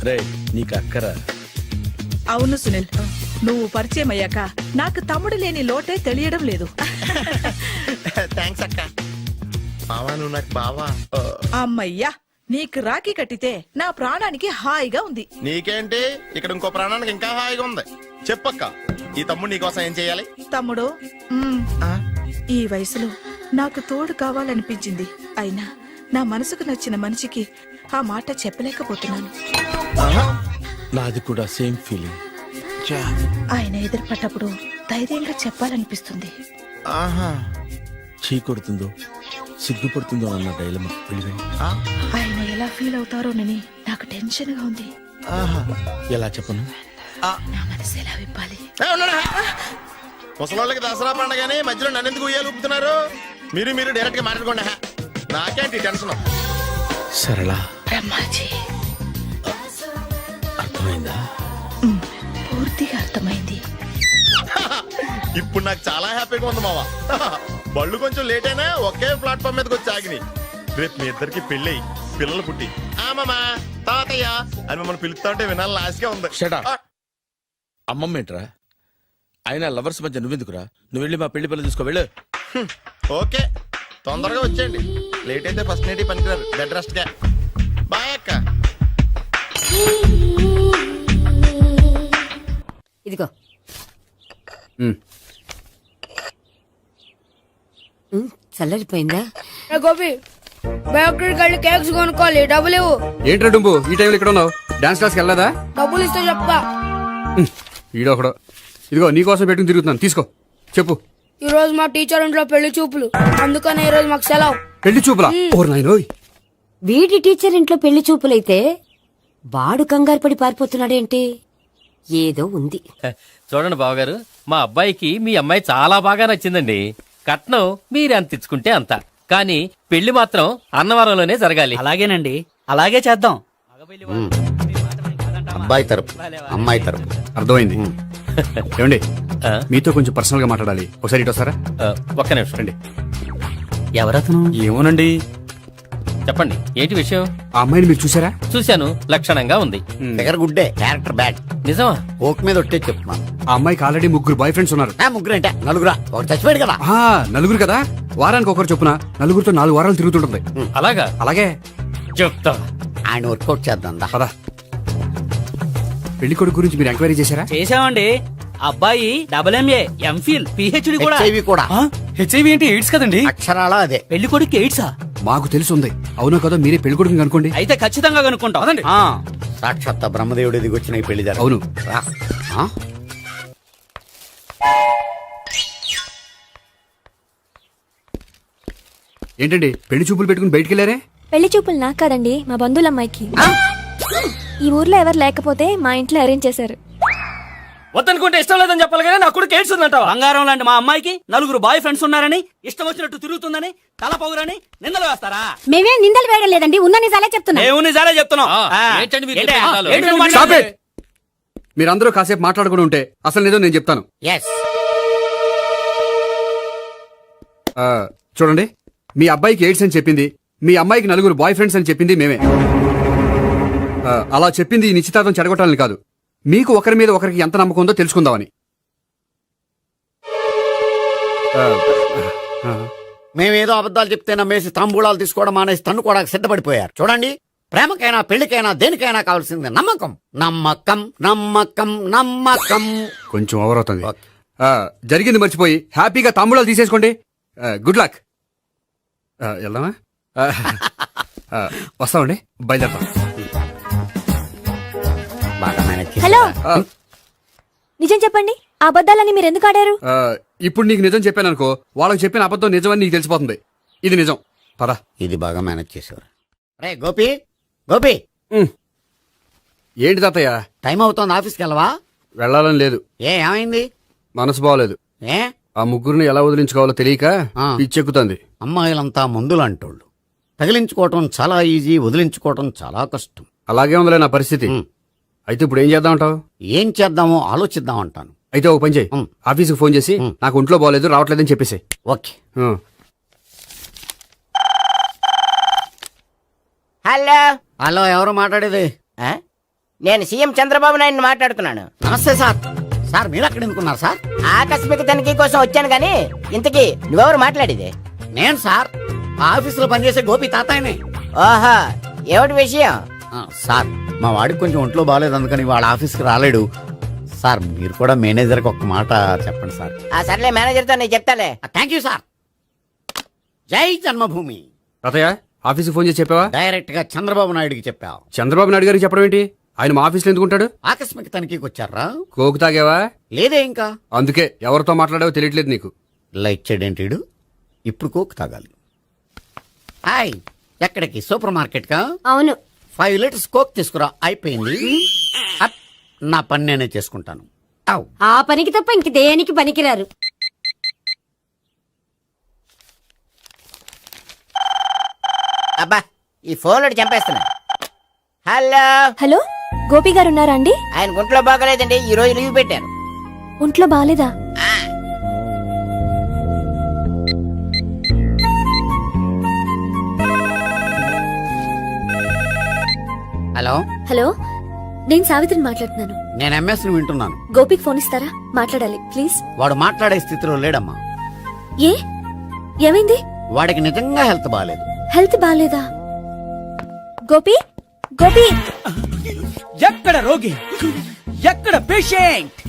రే, నీకు అక్కరా? అవును సునీల్, నువ్వు పరిచయం అయ్యాక నాకు తమ్ముడు లేని లోటే తెలియడం లేదు. థ్యాంక్స్ అక్క. మావా, నువ్వు నాకు బావా. అమ్మయ్యా, నీకు రాఖీ కట్టితే నా ప్రాణానికి హాయిగా ఉంది. నీకేంటి, ఇక్కడ ఇంకో ప్రాణానికి ఇంకా హాయిగా ఉంది. చెప్పక్క, ఈ తమ్ముడు నీకోసం ఏం చెయ్యాలి? తమ్ముడు, ఈ వయసులో నాకు తోడు కావాలనిపించింది. అయినా నా మనసుకు నచ్చిన మనిషికి ఆ మాట చెప్పలేకపోతున్నాను. నాది కూడా సేమ్ ఫీలింగ్. ఆయన ఎదురుపడ్డప్పుడు ధైర్యంగా చెప్పాలనిపిస్తుంది. చీ కొడుతుందో సిగ్గుపడుతుందో అన్న డైలమా వెళ్ళిపోయి. ఆయన ఎలా ఫీల్ అవుతారోనని నాకు టెన్షన్ గా ఉంది. ఎలా చెప్పను? నా మనసు ఎలా విప్పాలి? ముసలోళ్ళకి దసరా పండగని మధ్యలో నన్ను ఎందుకు ఉయ్యాలు ఊపుతున్నారు? మీరు డైరెక్ట్ గా మాట్లాడుకోండి. నాకేంటి టెన్షన్? సరళ, బ్రహ్మాజీ, అర్థమైందా? పూర్తిగా అర్థమైంది. ఇప్పుడు నాకు చాలా హ్యాపీగా ఉంది మావా. బళ్ళు కొంచెం లేట్ అయినా ఒకే ప్లాట్ఫామ్ మీదకి వచ్చి ఆగినాయి. రేపు మీ ఇద్దరికి పెళ్ళి పిల్లలు పుట్టి మామా తాతయ్య అని మమ్మల్ని పిలుస్తా ఉంటే వినాలని ఆశగా ఉంది. Shut up. అమ్మమ్మ ఏంట్రా? అయినా లవర్స్ మధ్య నువ్వెందుకురా? నువ్వు వెళ్ళి మా పెళ్లి పిల్లలు తీసుకో వెళ్ళు. ఓకే, తొందరగా వచ్చేయండి. లేట్ అయితే ఫస్ట్ నైట్ పనికిరారు. బెడ్ రెస్ట్ గా. బాయ్ అక్క. ఇదిగో చల్లరిపోయిందా? గోపి బయోక్రెడిట్ వెళ్ళి కేక్స్ కొనుక్కోవాలి, డబ్బులు ఇవ్వు. ఏంట్రా డుంబు ఈ టైంలో ఇక్కడ ఉన్నావు? డాన్స్ క్లాస్కి వెళ్ళదా? డబ్బులు ఇస్తే చెప్తా. ఈడొకడు. ఇదిగో నీకోసం పెట్టుకుని తిరుగుతున్నాను, తీసుకో. చెప్పు. ఈ రోజు మా టీచర్ ఇంట్లో పెళ్లి చూపులు, అందుకనే ఈ రోజు మాకు సెలవు. పెళ్లి చూపులా? ఓర్ నాయనోయ్. వీడి టీచర్ ఇంట్లో పెళ్లి చూపులైతే వాడు కంగారు పడి పారిపోతున్నాడేంటి? ఏదో ఉంది. చూడండి బావగారు, మా అబ్బాయికి మీ అమ్మాయి చాలా బాగా నచ్చిందండి. కట్నం మీరు ఎంత ఇచ్చుకుంటే అంత, కానీ పెళ్లి మాత్రం అన్నవరంలోనే జరగాలి. అలాగేనండి, అలాగే చేద్దాం. అబ్బాయి తరపు అమ్మాయి తరపు. అర్థమైంది. ఏమండి, మీతో కొంచెం పర్సనల్ గా మాట్లాడాలి. ఒకసారి ఇటు వస్తారా? ఒక్క నిమిషం రండి. ఎవరతను? ఏమోనండి. చెప్పండి, ఏంటి విషయం? ఆ అమ్మాయిని మీరు చూసారా? చూశాను, లక్షణంగా ఉంది. ఫిగర్ గుడ్డే, క్యారెక్టర్ బ్యాడ్. నిజమా? ఓక్ మీద ఒట్టే చెప్తున్నాను. ఆ అమ్మాయికి ఆల్రెడీ 3 బాయ్ ఫ్రెండ్స్ ఉన్నారు. ముగ్గురు అంటే నలుగురా? ఒకటి చచ్చిపోయాడు కదా. నలుగురు కదా, వారానికి ఒకరు చొప్పున నలుగురితో 4 వారాలు తిరుగుతుంటుంది. అలాగా? అలాగే చెప్తా. ఆయన వర్కౌట్ చేద్దాం దా. పదా. పెళ్లి కొడుకు గురించి మీరు ఎంక్వైరీ చేశారా? చేసామండి. అబ్బాయి MA, MPhil, PhD కూడా. HIV కూడా. హెచ్ఐవి అంటే ఎయిడ్స్ కదండి. అక్షరాలా అదే. పెళ్లి కొడుకు ఎయిడ్సా? మాకు తెలిసి ఉంది. అవునో కదా, మీరే పెళ్లి కొడుకుని అనుకోండి. అయితే ఖచ్చితంగా కనుక్కుంటాం. అదండి. సాక్షాత్ బ్రహ్మదేవుడి దిగి వచ్చిన ఈ పెళ్లి జరగదు. అవును. రా. ఆ? ఏంటండి పెళ్లి చూపులు పెట్టుకుని బయటికి వెళ్ళారే? పెళ్లి చూపులు నాకు కాదండి, మా బంధువుల అమ్మాయికి. ఈ ఊర్లో ఎవరు లేకపోతే మా ఇంట్లో అరేంజ్ చేశారు. వద్దనుకుంటే ఇష్టం లేదని చెప్పాలి కానీ నా కొడుకు ఎయిడ్స్ ఉందంటావా? బంగారం లాంటి మా అమ్మాయికి 4 బాయ్ ఫ్రెండ్స్ ఉన్నారని, ఇష్టం వచ్చినట్టు తిరుగుతుందని, తల పౌరని నిందలు వేస్తారా? మేమే నిందలు వేయడం లేదండి, ఉన్న నిజాలే చెప్తున్నా. మేము నిజాలే చెప్తున్నాం. ఏంటండి మీరు ఏంటి? చెప్పేది? ఏంటి నువ్వు Stop మాట్లాడేది? it! మీరందరూ కాసేపు మాట్లాడుకుని ఉంటే అసలు నిజం నేను చెప్తాను. ఎస్. చూడండి, మీ అబ్బాయికి ఎయిడ్స్ అని చెప్పింది, మీ అమ్మాయికి 4 బాయ్ ఫ్రెండ్స్ అని చెప్పింది మేమే. అలా చెప్పింది ఈ నిశ్చితార్థం చెడగొట్టాలని కాదు, మీకు ఒకరి మీద ఒకరికి ఎంత నమ్మకం ఉందో తెలుసుకుందామని. మేమేదో అబద్ధాలు చెప్తే నమ్మేసి తాంబూలాలు తీసుకోవడం మానేసి తన్నుకోవడానికి సిద్ధపడిపోయారు. చూడండి, ప్రేమకైనా పెళ్లికైనా దేనికైనా కావాల్సింది నమ్మకం. నమ్మకం నమ్మకం నమ్మకం. కొంచెం ఓవర్ అవుతుంది. జరిగింది మర్చిపోయి హ్యాపీగా తాంబూలాలు తీసేసుకోండి. Good luck. వెళ్దామా? వస్తామండి, బయలుదేరతాం. బాగా మేనేజ్ చేశారా? హలో, నిజం చెప్పండి, ఆ అబద్ధాలని మీరు ఎందుకు ఆడారు? ఇప్పుడు నీకు నిజం చెప్పాను అనుకో, వాళ్ళకి చెప్పిన అబద్ధం నిజమని నీకు తెలిసిపోతుంది. ఇది నిజం. పద. ఇది బాగా మేనేజ్ చేసేవారు. రే గోపి, గోపి, ఏంటి తాతయ్య? టైం అవుతోంది, ఆఫీస్కి వెళ్ళవా? వెళ్ళాలని లేదు. ఏమైంది? మనసు బాగోలేదు. ఏ? ఆ ముగ్గురిని ఎలా వదిలించుకోవాలో తెలియక పిచ్చెక్కుతుంది. అమ్మాయిలంతా మందులాంటోళ్ళు. తగిలించుకోవటం చాలా ఈజీ, వదిలించుకోవటం చాలా కష్టం. అలాగే ఉందిలే నా పరిస్థితి. అయితే ఇప్పుడు ఏం చేద్దామంటావు? ఏం చేద్దామో ఆలోచిద్దాం అంటాను. అయితే ఒక పని చేయి, ఆఫీస్కి ఫోన్ చేసి నాకు ఒంట్లో బాగోలేదు రావట్లేదని చెప్పేసి. ఓకే. హలో హలో, ఎవరు మాట్లాడేది? నేను సీఎం చంద్రబాబు నాయుడు మాట్లాడుతున్నాను. నమస్తే సార్. సార్ మీరు అక్కడ ఎందుకున్నారు సార్? ఆకస్మిక తనిఖీ కోసం వచ్చాను గానీ ఇంతకీ నువ్వెవరు మాట్లాడేది? నేను సార్, ఆ ఆఫీసులో పనిచేసే గోపి తాతాయనే. ఓహో, ఏమిటి విషయం? సార్, మా వాడికి కొంచెం ఒంట్లో బాగాలేదు, అందుకని వాళ్ళ ఆఫీస్కి రాలేడు. సార్, మీరు కూడా మేనేజర్కి ఒక మాట చెప్పండి సార్. సర్లే, మేనేజర్తో నేను చెప్తాలే. Thank you sir. జై జన్మభూమి. తాతయ్య ఆఫీస్కి ఫోన్ చేసి చెప్పావా? డైరెక్ట్ గా చంద్రబాబు నాయుడుకి చెప్పావు. చంద్రబాబు నాయుడు గారికి చెప్పడం ఏంటి? ఆయన మా ఆఫీస్లో ఎందుకు ఉంటాడు? ఆకస్మిక తనిఖీకి వచ్చారా? కోకు తాగావా? లేదే ఇంకా. అందుకే ఎవరితో మాట్లాడావో తెలియట్లేదు నీకు. లైట్ చేయడేంటిడు? ఇప్పుడు కోక్ తాగాలి. హాయ్, ఎక్కడికి? సూపర్ మార్కెట్ కా? అవును. 5 లీటర్స్ కోక్ తీసుకురా. అయిపోయింది. అప్, నా పని నేనే చేసుకుంటాను. ఔ. ఆ పనికి తప్ప ఇంక దేనికి పనికిరారు. అబ్బా ఈ ఫోన్ చంపేస్తున్నా. హలో హలో, గోపి గారు ఉన్నారా అండి? ఆయన గుంట్లో బాగలేదండి, ఈ రోజు లీవ్ పెట్టారు. ఒంట్లో బాలేదా? హలో, హలో, నేను సావిత్రిని మాట్లాడుతున్నాను. నేను ఎంఎస్ ని వింటున్నాను. గోపికి ఫోన్ ఇస్తారా? మాట్లాడాలి ప్లీజ్. వాడు మాట్లాడే స్థితిలో లేడమ్మా. ఏ ఏమైంది? వాడికి నిజంగా హెల్త్ బాగాలేదు. హెల్త్ బాలేదా? గోపి, గోపి. ఎక్కడ రోగి, ఎక్కడ పేషెంట్?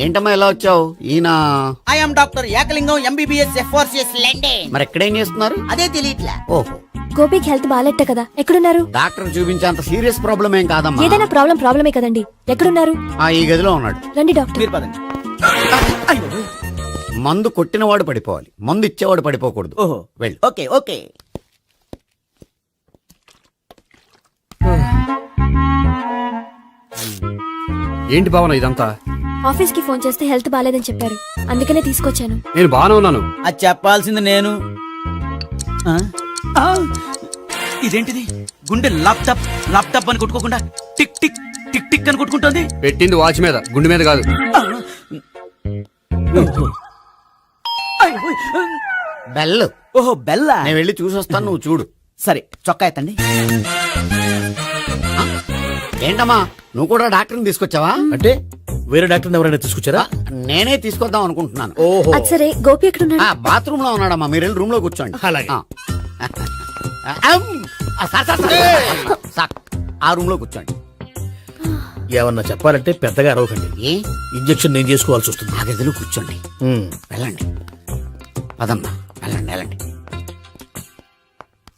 ఏంటమ్మా ఇలా వచ్చావు? ఈయన I'm doctor Ekalingam MBBS FRCS London. మరి ఎక్కడేం చేస్తున్నారు? అదే తెలియట్లా. ఓహో, గోపికి హెల్త్ బాలేట కదా, ఎక్కడున్నారు? డాక్టర్ చూపించేంత సీరియస్ ప్రాబ్లం ఏం కాదమ్మా. ఏదైనా ప్రాబ్లమే కదండి. ఎక్కడున్నారు? ఈ గదిలో ఉన్నాడు. రండి డాక్టర్. మీరు పదండి. మందు కొట్టినవాడు పడిపోవాలి, మందు ఇచ్చేవాడు పడిపోకూడదు. ఓహో, వెళ్ళు. Okay okay. ఏంటి భావన ఇదంతా? ఆఫీస్ కి ఫోన్ చేస్తే హెల్త్ బాలేదని చెప్పారు, అందుకనే తీసుకొచ్చాను. నేను బాగానే ఉన్నాను. అది చెప్పాల్సింది నేను. ఇదేంటిది? గుండె ల్యాప్టాప్ ల్యాప్టాప్ అని కొట్టుకోకుండా టిక్ టిక్ టిక్ టిక్ అని కొట్టుకుంటోంది. పెట్టింది వాచ్ మీద, గుండె మీద కాదు. బెల్. ఓహో బెల్లా. నేను వెళ్ళి చూసొస్తాను, నువ్వు చూడు. సరే, చొక్కా ఎత్తండి. ఏంటమ్మా, నువ్వు కూడా డాక్టర్ని తీసుకొచ్చావా? అంటే వేరే డాక్టర్ని ఎవరైనా తీసుకొచ్చారా? నేనే తీసుకొద్దాం అనుకుంటున్నాను. ఓహో, అది సరే, గోపి ఎక్కడున్నాడు? బాత్రూమ్ లో ఉన్నాడమ్మా, మీరు వెళ్ళి రూమ్ లో కూర్చోండి. అలాగే. సార్, ఆ రూమ్ లో కూర్చోండి. ఏమన్నా చెప్పాలంటే పెద్దగా అరవకండి. ఏ ఇంజెక్షన్ నేను చేసుకోవాల్సి వస్తుంది. ఆ గదిలో కూర్చోండి. వెళ్ళండి, పదమ్మా, వెళ్ళండి వెళ్ళండి.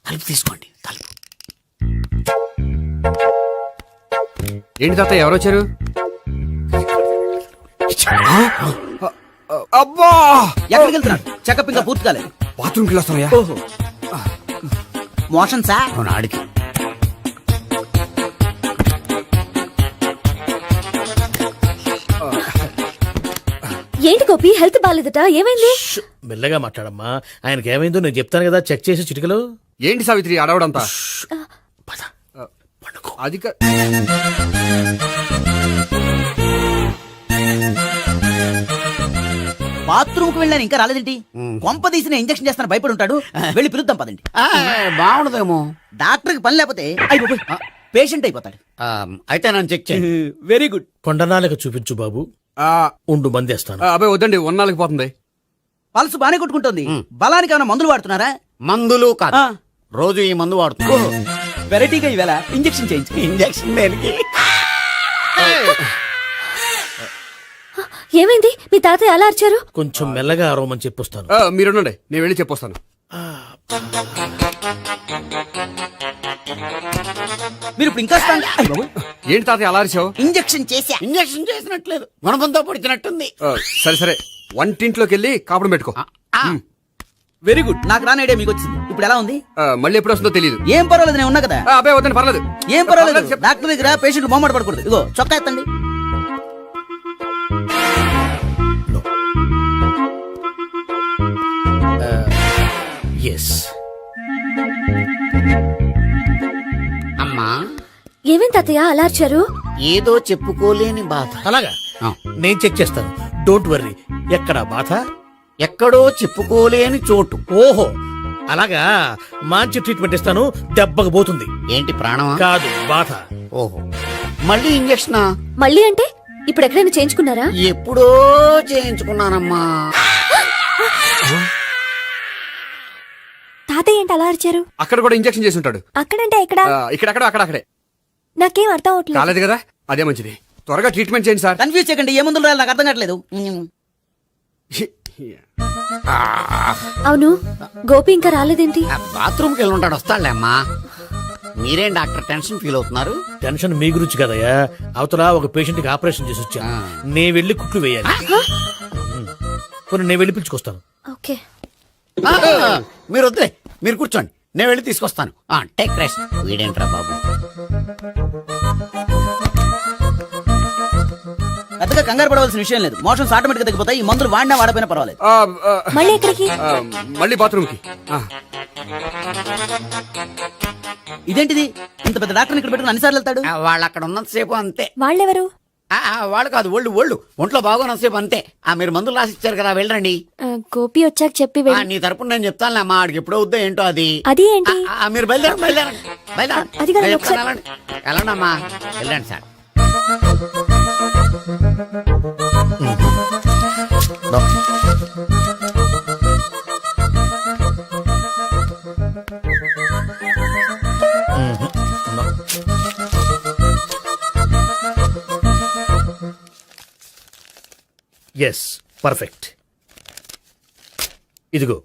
తలుపు తీసుకోండి, తలుపు. ఏంటి తాత ఎవరు వచ్చారు? అబ్బా, ఎక్కడికి వెళ్తున్నాడు? చెకప్ ఇంకా పూర్తి కాలేదు. బాత్రూమ్కి వెళ్ళొస్తానయ్యా. ఓహో, మోషన్ సార్. అవును, ఆడికి. ఏంటి గోపి, హెల్త్ బాలేదట, ఏమైంది? మెల్లగా మాట్లాడమ్మా. ఆయనకి ఏమైందో నేను చెప్తాను కదా, చెక్ చేసి చిటికలో. ఏంటి సావిత్రి అడవడంతా? అది బాత్రూమ్ కు వెళ్ళాను, ఇంకా రాలేదేంటి? కొంప తీసిన ఇంజక్షన్ చేస్తాను భయపడి ఉంటాడు. వెళ్ళి పిలుద్దాం పదండి. బాగుండదేమో. డాక్టర్ కి పని లేకపోతే పేషెంట్ అయిపోతాడు. అయితే నన్ను చెక్ చేయండి. Very good. కొండనాలకు చూపించు బాబు. ఉండు మందేస్తాను. అబ్బాయి వద్దండి, ఉన్నాళ్ళకి పోతుంది. పల్సు బానే కొట్టుకుంటుంది. బలానికి ఏమైనా మందులు వాడుతున్నారా? మందులు కాదు, రోజు ఈ మందు వాడుతున్నా. వెరైటీగా ఈవేళ ఇంజక్షన్ చేయించు. ఇంజక్షన్ దేనికి? ఏమైంది? మీ తాతయ్య అలా అరిచారు? కొంచెం మెల్లగా అరవమని చెప్పొస్తాను. మీరుండండి, నేను వెళ్ళి చెప్పొస్తాను. మీరు ఇప్పుడు ఇంకా ఏంటి తాతయ్య అలా అరిచావు? ఇంజక్షన్ చేశా. ఇంజక్షన్ చేసినట్లేదు, గుణపంతో పొడిచినట్టుంది. సరే సరే, వంటింట్లోకి వెళ్ళి కాపుడు పెట్టుకో. Very good. నాకు రాని ఐడియా మీకు వచ్చింది. ఇప్పుడు ఎలా ఉంది? మళ్ళీ ఎప్పుడు వస్తుందో తెలియదు. ఏం పర్వాలేదు, నేను ఉన్నా కదా. అబ్బాయి వద్దండి, పర్లేదు. ఏం పర్వాలేదు. డాక్టర్ దగ్గర పేషెంట్ మొహమాట పడకూడదు. ఇగో చొక్కా ఎత్తండి. ఎస్. అమ్మా, ఏమైంది తాతయ్య అలా అరిచారు? ఏదో చెప్పుకోలేని బాధ. అలాగా, నేను చెక్ చేస్తాను. Don't worry. ఎక్కడ బాధ? ఎక్కడో చెప్పుకోలేని చోటు. ఓహో, అలాగా. మంచి ట్రీట్మెంట్ ఇస్తాను, దెబ్బకు పోతుంది. ఏంటి, ప్రాణమా? కాదు, బాధ. ఓహో, మళ్ళీ ఇంజక్షనా? మళ్ళీ అంటే ఇప్పుడు ఎక్కడైనా చేయించుకున్నారా? ఎప్పుడో చేయించుకున్నానమ్మా. తాతయ్య ఏంటి అలా అరిచారు? అక్కడ కూడా ఇంజక్షన్ చేసి ఉంటాడు. అక్కడంటే ఎక్కడ? ఇక్కడక్కడ అక్కడే. నాకేం అర్థం అవట్లేదు. కాలేదు కదా, అదే మంచిది. త్వరగా ట్రీట్మెంట్ చేయండి సార్. కన్ఫ్యూజ్ చేయకండి. ఏ మందులు రాయాలి నాకు అర్థం కావట్లేదు. అవును గోపి ఇంకా రాలేదేంటి? బాత్రూమ్కి వెళ్ళి ఉంటాడు, వస్తాడులే అమ్మా. మీరేం డాక్టర్ టెన్షన్ ఫీల్ అవుతున్నారు? టెన్షన్ మీ గురించి కదయ్యా, అవతల ఒక పేషెంట్ కి ఆపరేషన్ చేసి వచ్చా. నే వెళ్ళి కుట్లు వేయాలి. నేను వెళ్ళి పిలుచుకొస్తాను. ఓకే మీరు వద్దులే, మీరు కూర్చోండి, నేను వెళ్ళి తీసుకొస్తాను. Take rest. వీడేంట్రా బాబు. పెద్దగా కంగారు పడవలసిన విషయం లేదు. మోషన్స్ ఆటోమేటిక్ గా తగ్గిపోతాయి. ఈ మందులు వాడినా వాడపోయినా పర్వాలేదు. మళ్ళీ ఎక్కడికి? మళ్ళీ బాత్రూమ్కి. ఇదేంటిది, ఇంత పెద్ద డాక్టర్ ఇక్కడ పెట్టుకుని అన్నిసార్లు వెళ్తాడు? వాళ్ళు అక్కడ ఉన్నంతసేపు అంతే. వాళ్ళెవరు? వాళ్ళు కాదు, ఒళ్ళు ఒంట్లో బాగోనంతసేపు అంతే. మీరు మందులు రాసి ఇచ్చారు కదా, వెళ్ళండి. గోపి వచ్చాక చెప్పి నీ తరపున నేను చెప్తానులే అమ్మా, ఆడికి ఎప్పుడు అవుద్దో ఏంటో అది. అది ఏంటి? మీరు బయలుదేరండి. అది కాదు, నేను ఒకసారి- చెప్తాను, వెళ్ళండి అమ్మా, వెళ్ళండి సార్. Yes, perfect. ఇదిగో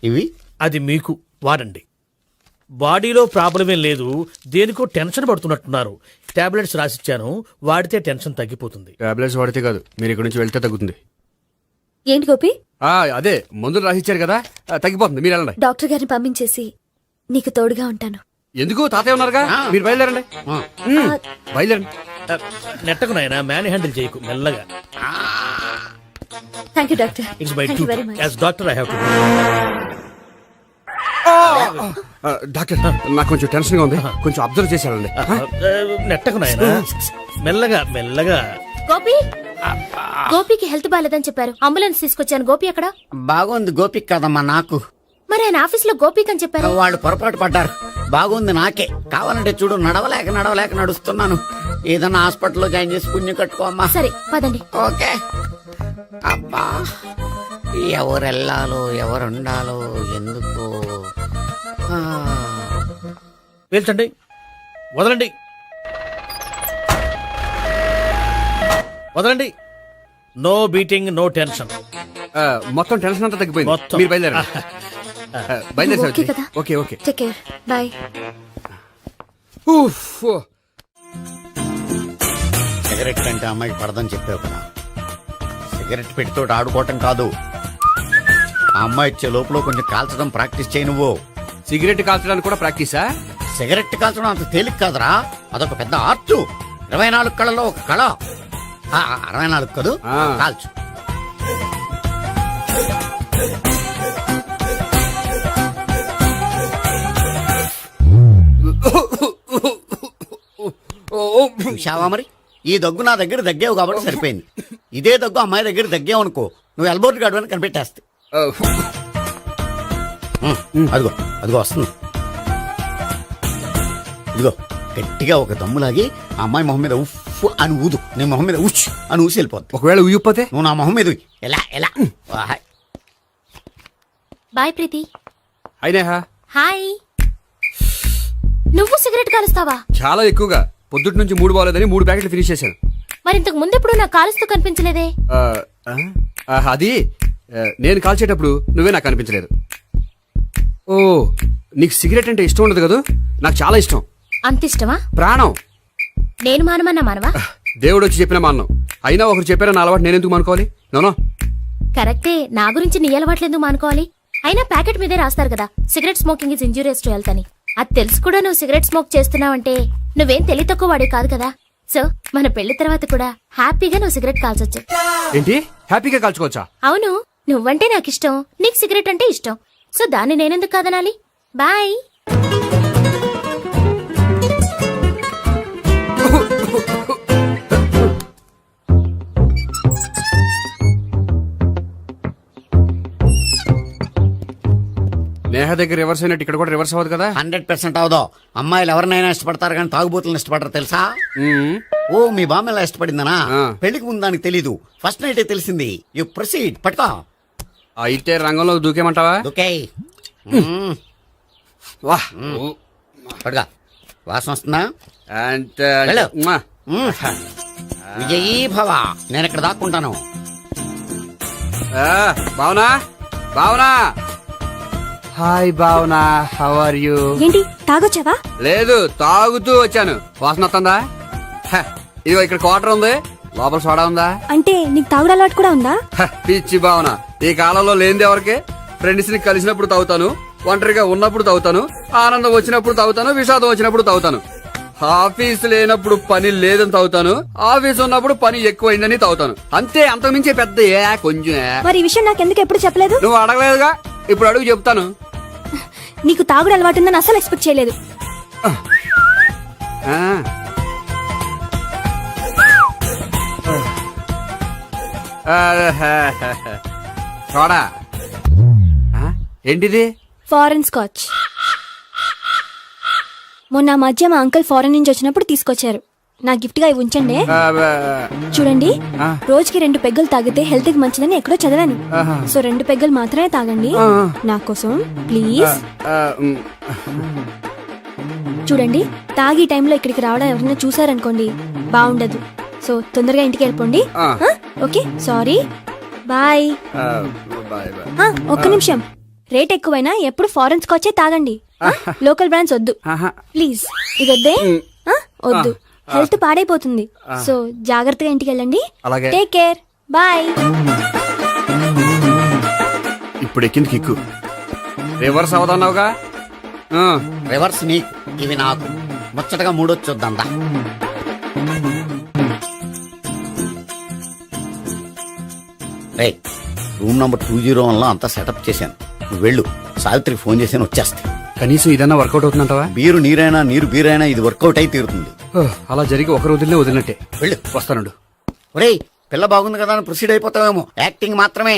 ఇవి అది మీకు వాడండి. బాడీలో ప్రాబ్లం ఏం లేదు, దేనికో టెన్షన్ పడుతున్నట్టున్నారు. టాబ్లెట్స్ రాసిచ్చాను, వాడితే టెన్షన్ తగ్గిపోతుంది. టాబ్లెట్స్ వాడితే కాదు, మీరు ఇక్కడ నుంచి వెళ్తే తగ్గుతుంది. ఏంటి గోపి? అదే మందులు రాసిచ్చారు కదా, తగ్గిపోతుంది. మీరు వెళ్ళండి. డాక్టర్ గారిని పంపించేసి నీకు తోడుగా ఉంటాను. ఎందుకు, తాతయ్య ఉన్నారుగా, మీరు బయలుదేరండి. బయలుదేరండి. నెట్టకు నాయనా, మ్యాన్ హ్యాండిల్ చేయకు, మెల్లగా. Thank you doctor. It's my thank you very duty much. As doctor I have to. Doctor, నాకు కొంచెం టెన్షన్ గా ఉంది, కొంచెం అబ్జర్వ్ చేశారండి. నెట్టకు నాయనా, మెల్లగా మెల్లగా. గోపి, గోపికి హెల్త్ బాలేదని చెప్పారు, అంబులెన్స్ తీసుకొచ్చాను. గోపి అక్కడ? బాగుంది గోపిక్ కదమ్మా నాకు. మరి ఆయన ఆఫీస్ లో గోపిక్ అని చెప్పారు. వాళ్ళు పొరపాటు పడ్డారు. బాగుంది నాకే. కావాలంటే చూడు, నడవలేక నడుస్తున్నాను. ఏదన్నా హాస్పిటల్లో జాయిన్ చేసి పుణ్యం కట్టుకో అమ్మా. సరే పదండి. ఓకే. అబ్బా, ఎవరు వెళ్ళాలో ఎవరు ఉండాలో ఎందుకు. పేల్చండి, వదలండి, వదలండి. No beating, no tension. మొత్తం టెన్షన్ అంతా తగ్గిపోయింది. మొత్తం. మీరు బయలుదేరండి. బయలుదేరి ఓకే కదా? Okay okay. Take care, bye. Cigarette కంటే అమ్మాయికి పడదని చెప్పావు కదా. సిగరెట్ పెట్టితో ఆడుకోవటం కాదు, ఆ అమ్మాయి ఇచ్చే లోపల కొంచెం కాల్చడం ప్రాక్టీస్ చేయి నువ్వు. సిగరెట్ కాల్చడానికి కూడా ప్రాక్టీసా? సిగరెట్ కాల్చడం అంత తేలిక కాదురా, అదొక పెద్ద ఆర్ట్. 24 కళలో ఒక కళ. 64 కదూ, కాల్చు. చూశావా మరి, ఈ దగ్గు నా దగ్గర దగ్గేవు కాబట్టి సరిపోయింది. ఇదే దగ్గు అమ్మాయి దగ్గర దగ్గేవు అనుకో, నువ్వు ఎల్బోర్డ్ గార్డు అని కనిపెట్టేస్తే. అదిగో అదిగో వస్తుంది. ఇదిగో గట్టిగా ఒక దమ్ములాగి ఆ అమ్మాయి మొహం మీద ఉఫ్ అని ఊదు, నీ మొహం మీద ఉచ్ అని ఊసి వెళ్ళిపోద్ది. ఒకవేళ ఊయకపోతే నువ్వు నా మొహం మీద ఉయ్. ఎలా ఎలా. బాయ్ ప్రీతి. అయినా హాయ్. నువ్వు సిగరెట్ కాలుస్తావా? చాలా ఎక్కువగా. పొద్దుటి నుంచి 3 బాలేదని 3 ప్యాకెట్లు ఫినిష్ చేశాను. మరి ఇంతకు ముందెప్పుడు నాకు కాలుస్తూ కనిపించలేదే? అది నేను కాల్చేటప్పుడు నువ్వే నాకు కనిపించలేదు. ఓ, నీకు సిగరెట్ అంటే ఇష్టం ఉండదు కదా? నాకు చాలా ఇష్టం. అంత ఇష్టమా? ప్రాణం. నేను మానమన్నా మానవా? దేవుడు వచ్చి చెప్పిన మానం. అయినా ఒకరు చెప్పారా నా అలవాటు నేనెందుకు మానుకోవాలి? నోనో. కరెక్టే, నా గురించి నీ అలవాట్లు ఎందుకు మానుకోవాలి? అయినా ప్యాకెట్ మీదే రాస్తారు కదా, cigarette smoking is injurious to health అని. అది తెలుసు కూడా నువ్వు సిగరెట్ స్మోక్ చేస్తున్నావంటే నువ్వేం తెలివి తక్కువ వాడే కాదు కదా. సో మన పెళ్లి తర్వాత కూడా హ్యాపీగా నువ్వు సిగరెట్ కాల్చొచ్చు. ఏంటి, హ్యాపీగా కాల్చుకోవచ్చా? అవును, నువ్వంటే నాకు ఇష్టం, నీకు సిగరెట్ అంటే ఇష్టం. సో దాన్ని నేనెందుకు కాదనాలి? బాయ్. నేహ దగ్గర రివర్స్ అయినట్టు ఇక్కడ కూడా రివర్స్ అవ్వదు కదా? 100% అవదో. అమ్మాయిలు ఎవరినైనా ఇష్టపడతారు కానీ తాగుబోతులను ఇష్టపడరు తెలుసా? ఓ, మీ బామ్మ ఎలా ఇష్టపడిందనా? పెళ్లికి ముందు దానికి తెలీదు, ఫస్ట్ నైటే తెలిసింది. You proceed. పట్టుకో. అయితే రంగంలో దూకేమంటావా? ఓకే. పట్టుగా. వాసన వస్తుందా? వెళ్ళు. విజయీ భవ. నేను ఇక్కడ దాక్కుంటాను. Bhavana Bhavana hi Bhavana how are you ఏంటి తాగొచ్చావా? లేదు తాగుతూ వచ్చాను. వాసన వస్తుందా? ఇదిగో ఇక్కడ క్వార్టర్ ఉంది, లోపల సోడా ఉందా? అంటే నీకు తాగుడు అలవాటు కూడా ఉందా? పిచ్చి భావన, ఈ కాలంలో లేనిది ఎవరికి? ఫ్రెండ్స్ ని కలిసినప్పుడు తాగుతాను, ఒంటరిగా ఉన్నప్పుడు తాగుతాను, ఆనందం వచ్చినప్పుడు తాగుతాను, విషాదం వచ్చినప్పుడు తాగుతాను. ఆఫీస్ లేనప్పుడు పని లేదని తాగుతాను, ఆఫీస్ ఉన్నప్పుడు పని ఎక్కువైందని తాగుతాను. అంతే, అంతకుమించి పెద్ద కొంచెం. మరి ఈ విషయం నాకు ఎందుకు ఎప్పుడు చెప్పలేదు? నువ్వు అడగలేదుగా, ఇప్పుడు అడుగు చెప్తాను. నీకు తాగుడు అలవాటు ఉందని అసలు ఎక్స్పెక్ట్ చేయలేదు. చూడా ఏంటిది? Foreign scotch. మొన్న మధ్య మా అంకుల్ ఫారెన్ నుంచి వచ్చినప్పుడు తీసుకొచ్చారు. నా గిఫ్ట్ గా ఇవి ఉంచండి. చూడండి, రోజుకి 2 పెగ్గులు తాగితే హెల్త్ కి మంచిదని ఎక్కడో చదివాను. సో 2 పెగ్గులు మాత్రమే తాగండి నా కోసం ప్లీజ్. చూడండి, తాగి టైంలో ఇక్కడికి రావడం ఎవరైనా చూసారనుకోండి బాగుండదు. సో తొందరగా ఇంటికి వెళ్ళిపోండి. Okay, sorry, bye. ఒక్క నిమిషం, రేట్ ఎక్కువైనా ఎప్పుడు ఫారెన్ స్కాచే తాగండి. లోకల్ బ్రాండ్స్ వద్దు ప్లీజ్. ఇది వద్దే, వద్దు, హెల్త్ పాడైపోతుంది. సో జాగ్రత్తగా ఇంటికి వెళ్ళండి. Take care, bye. ఇప్పుడు ఎక్కింది కిక్కు. రివర్స్ అవదన్నావుగా? రివర్స్ నీకు, ఇవి నాకు. ముచ్చటగా మూడొచ్చొద్దందా. రూమ్ నంబర్ 201 లో అంతా సెటప్ చేశాను. నువ్వు వెళ్ళు, సావిత్రికి ఫోన్ చేశాను, వచ్చేస్తే. కనీసం ఇదన్నా వర్కౌట్ అవుతుందంటావా? బీరు నీరైనా నీరు బీరైనా ఇది వర్కౌట్ అయి తీరుతుంది. అలా జరిగి ఒక రోజులే వదిలినట్టే. వెళ్ళు, వస్తానుండు. ఒరేయ్, పిల్ల బాగుంది కదా అని ప్రొసీడ్ అయిపోతావేమో. యాక్టింగ్ మాత్రమే.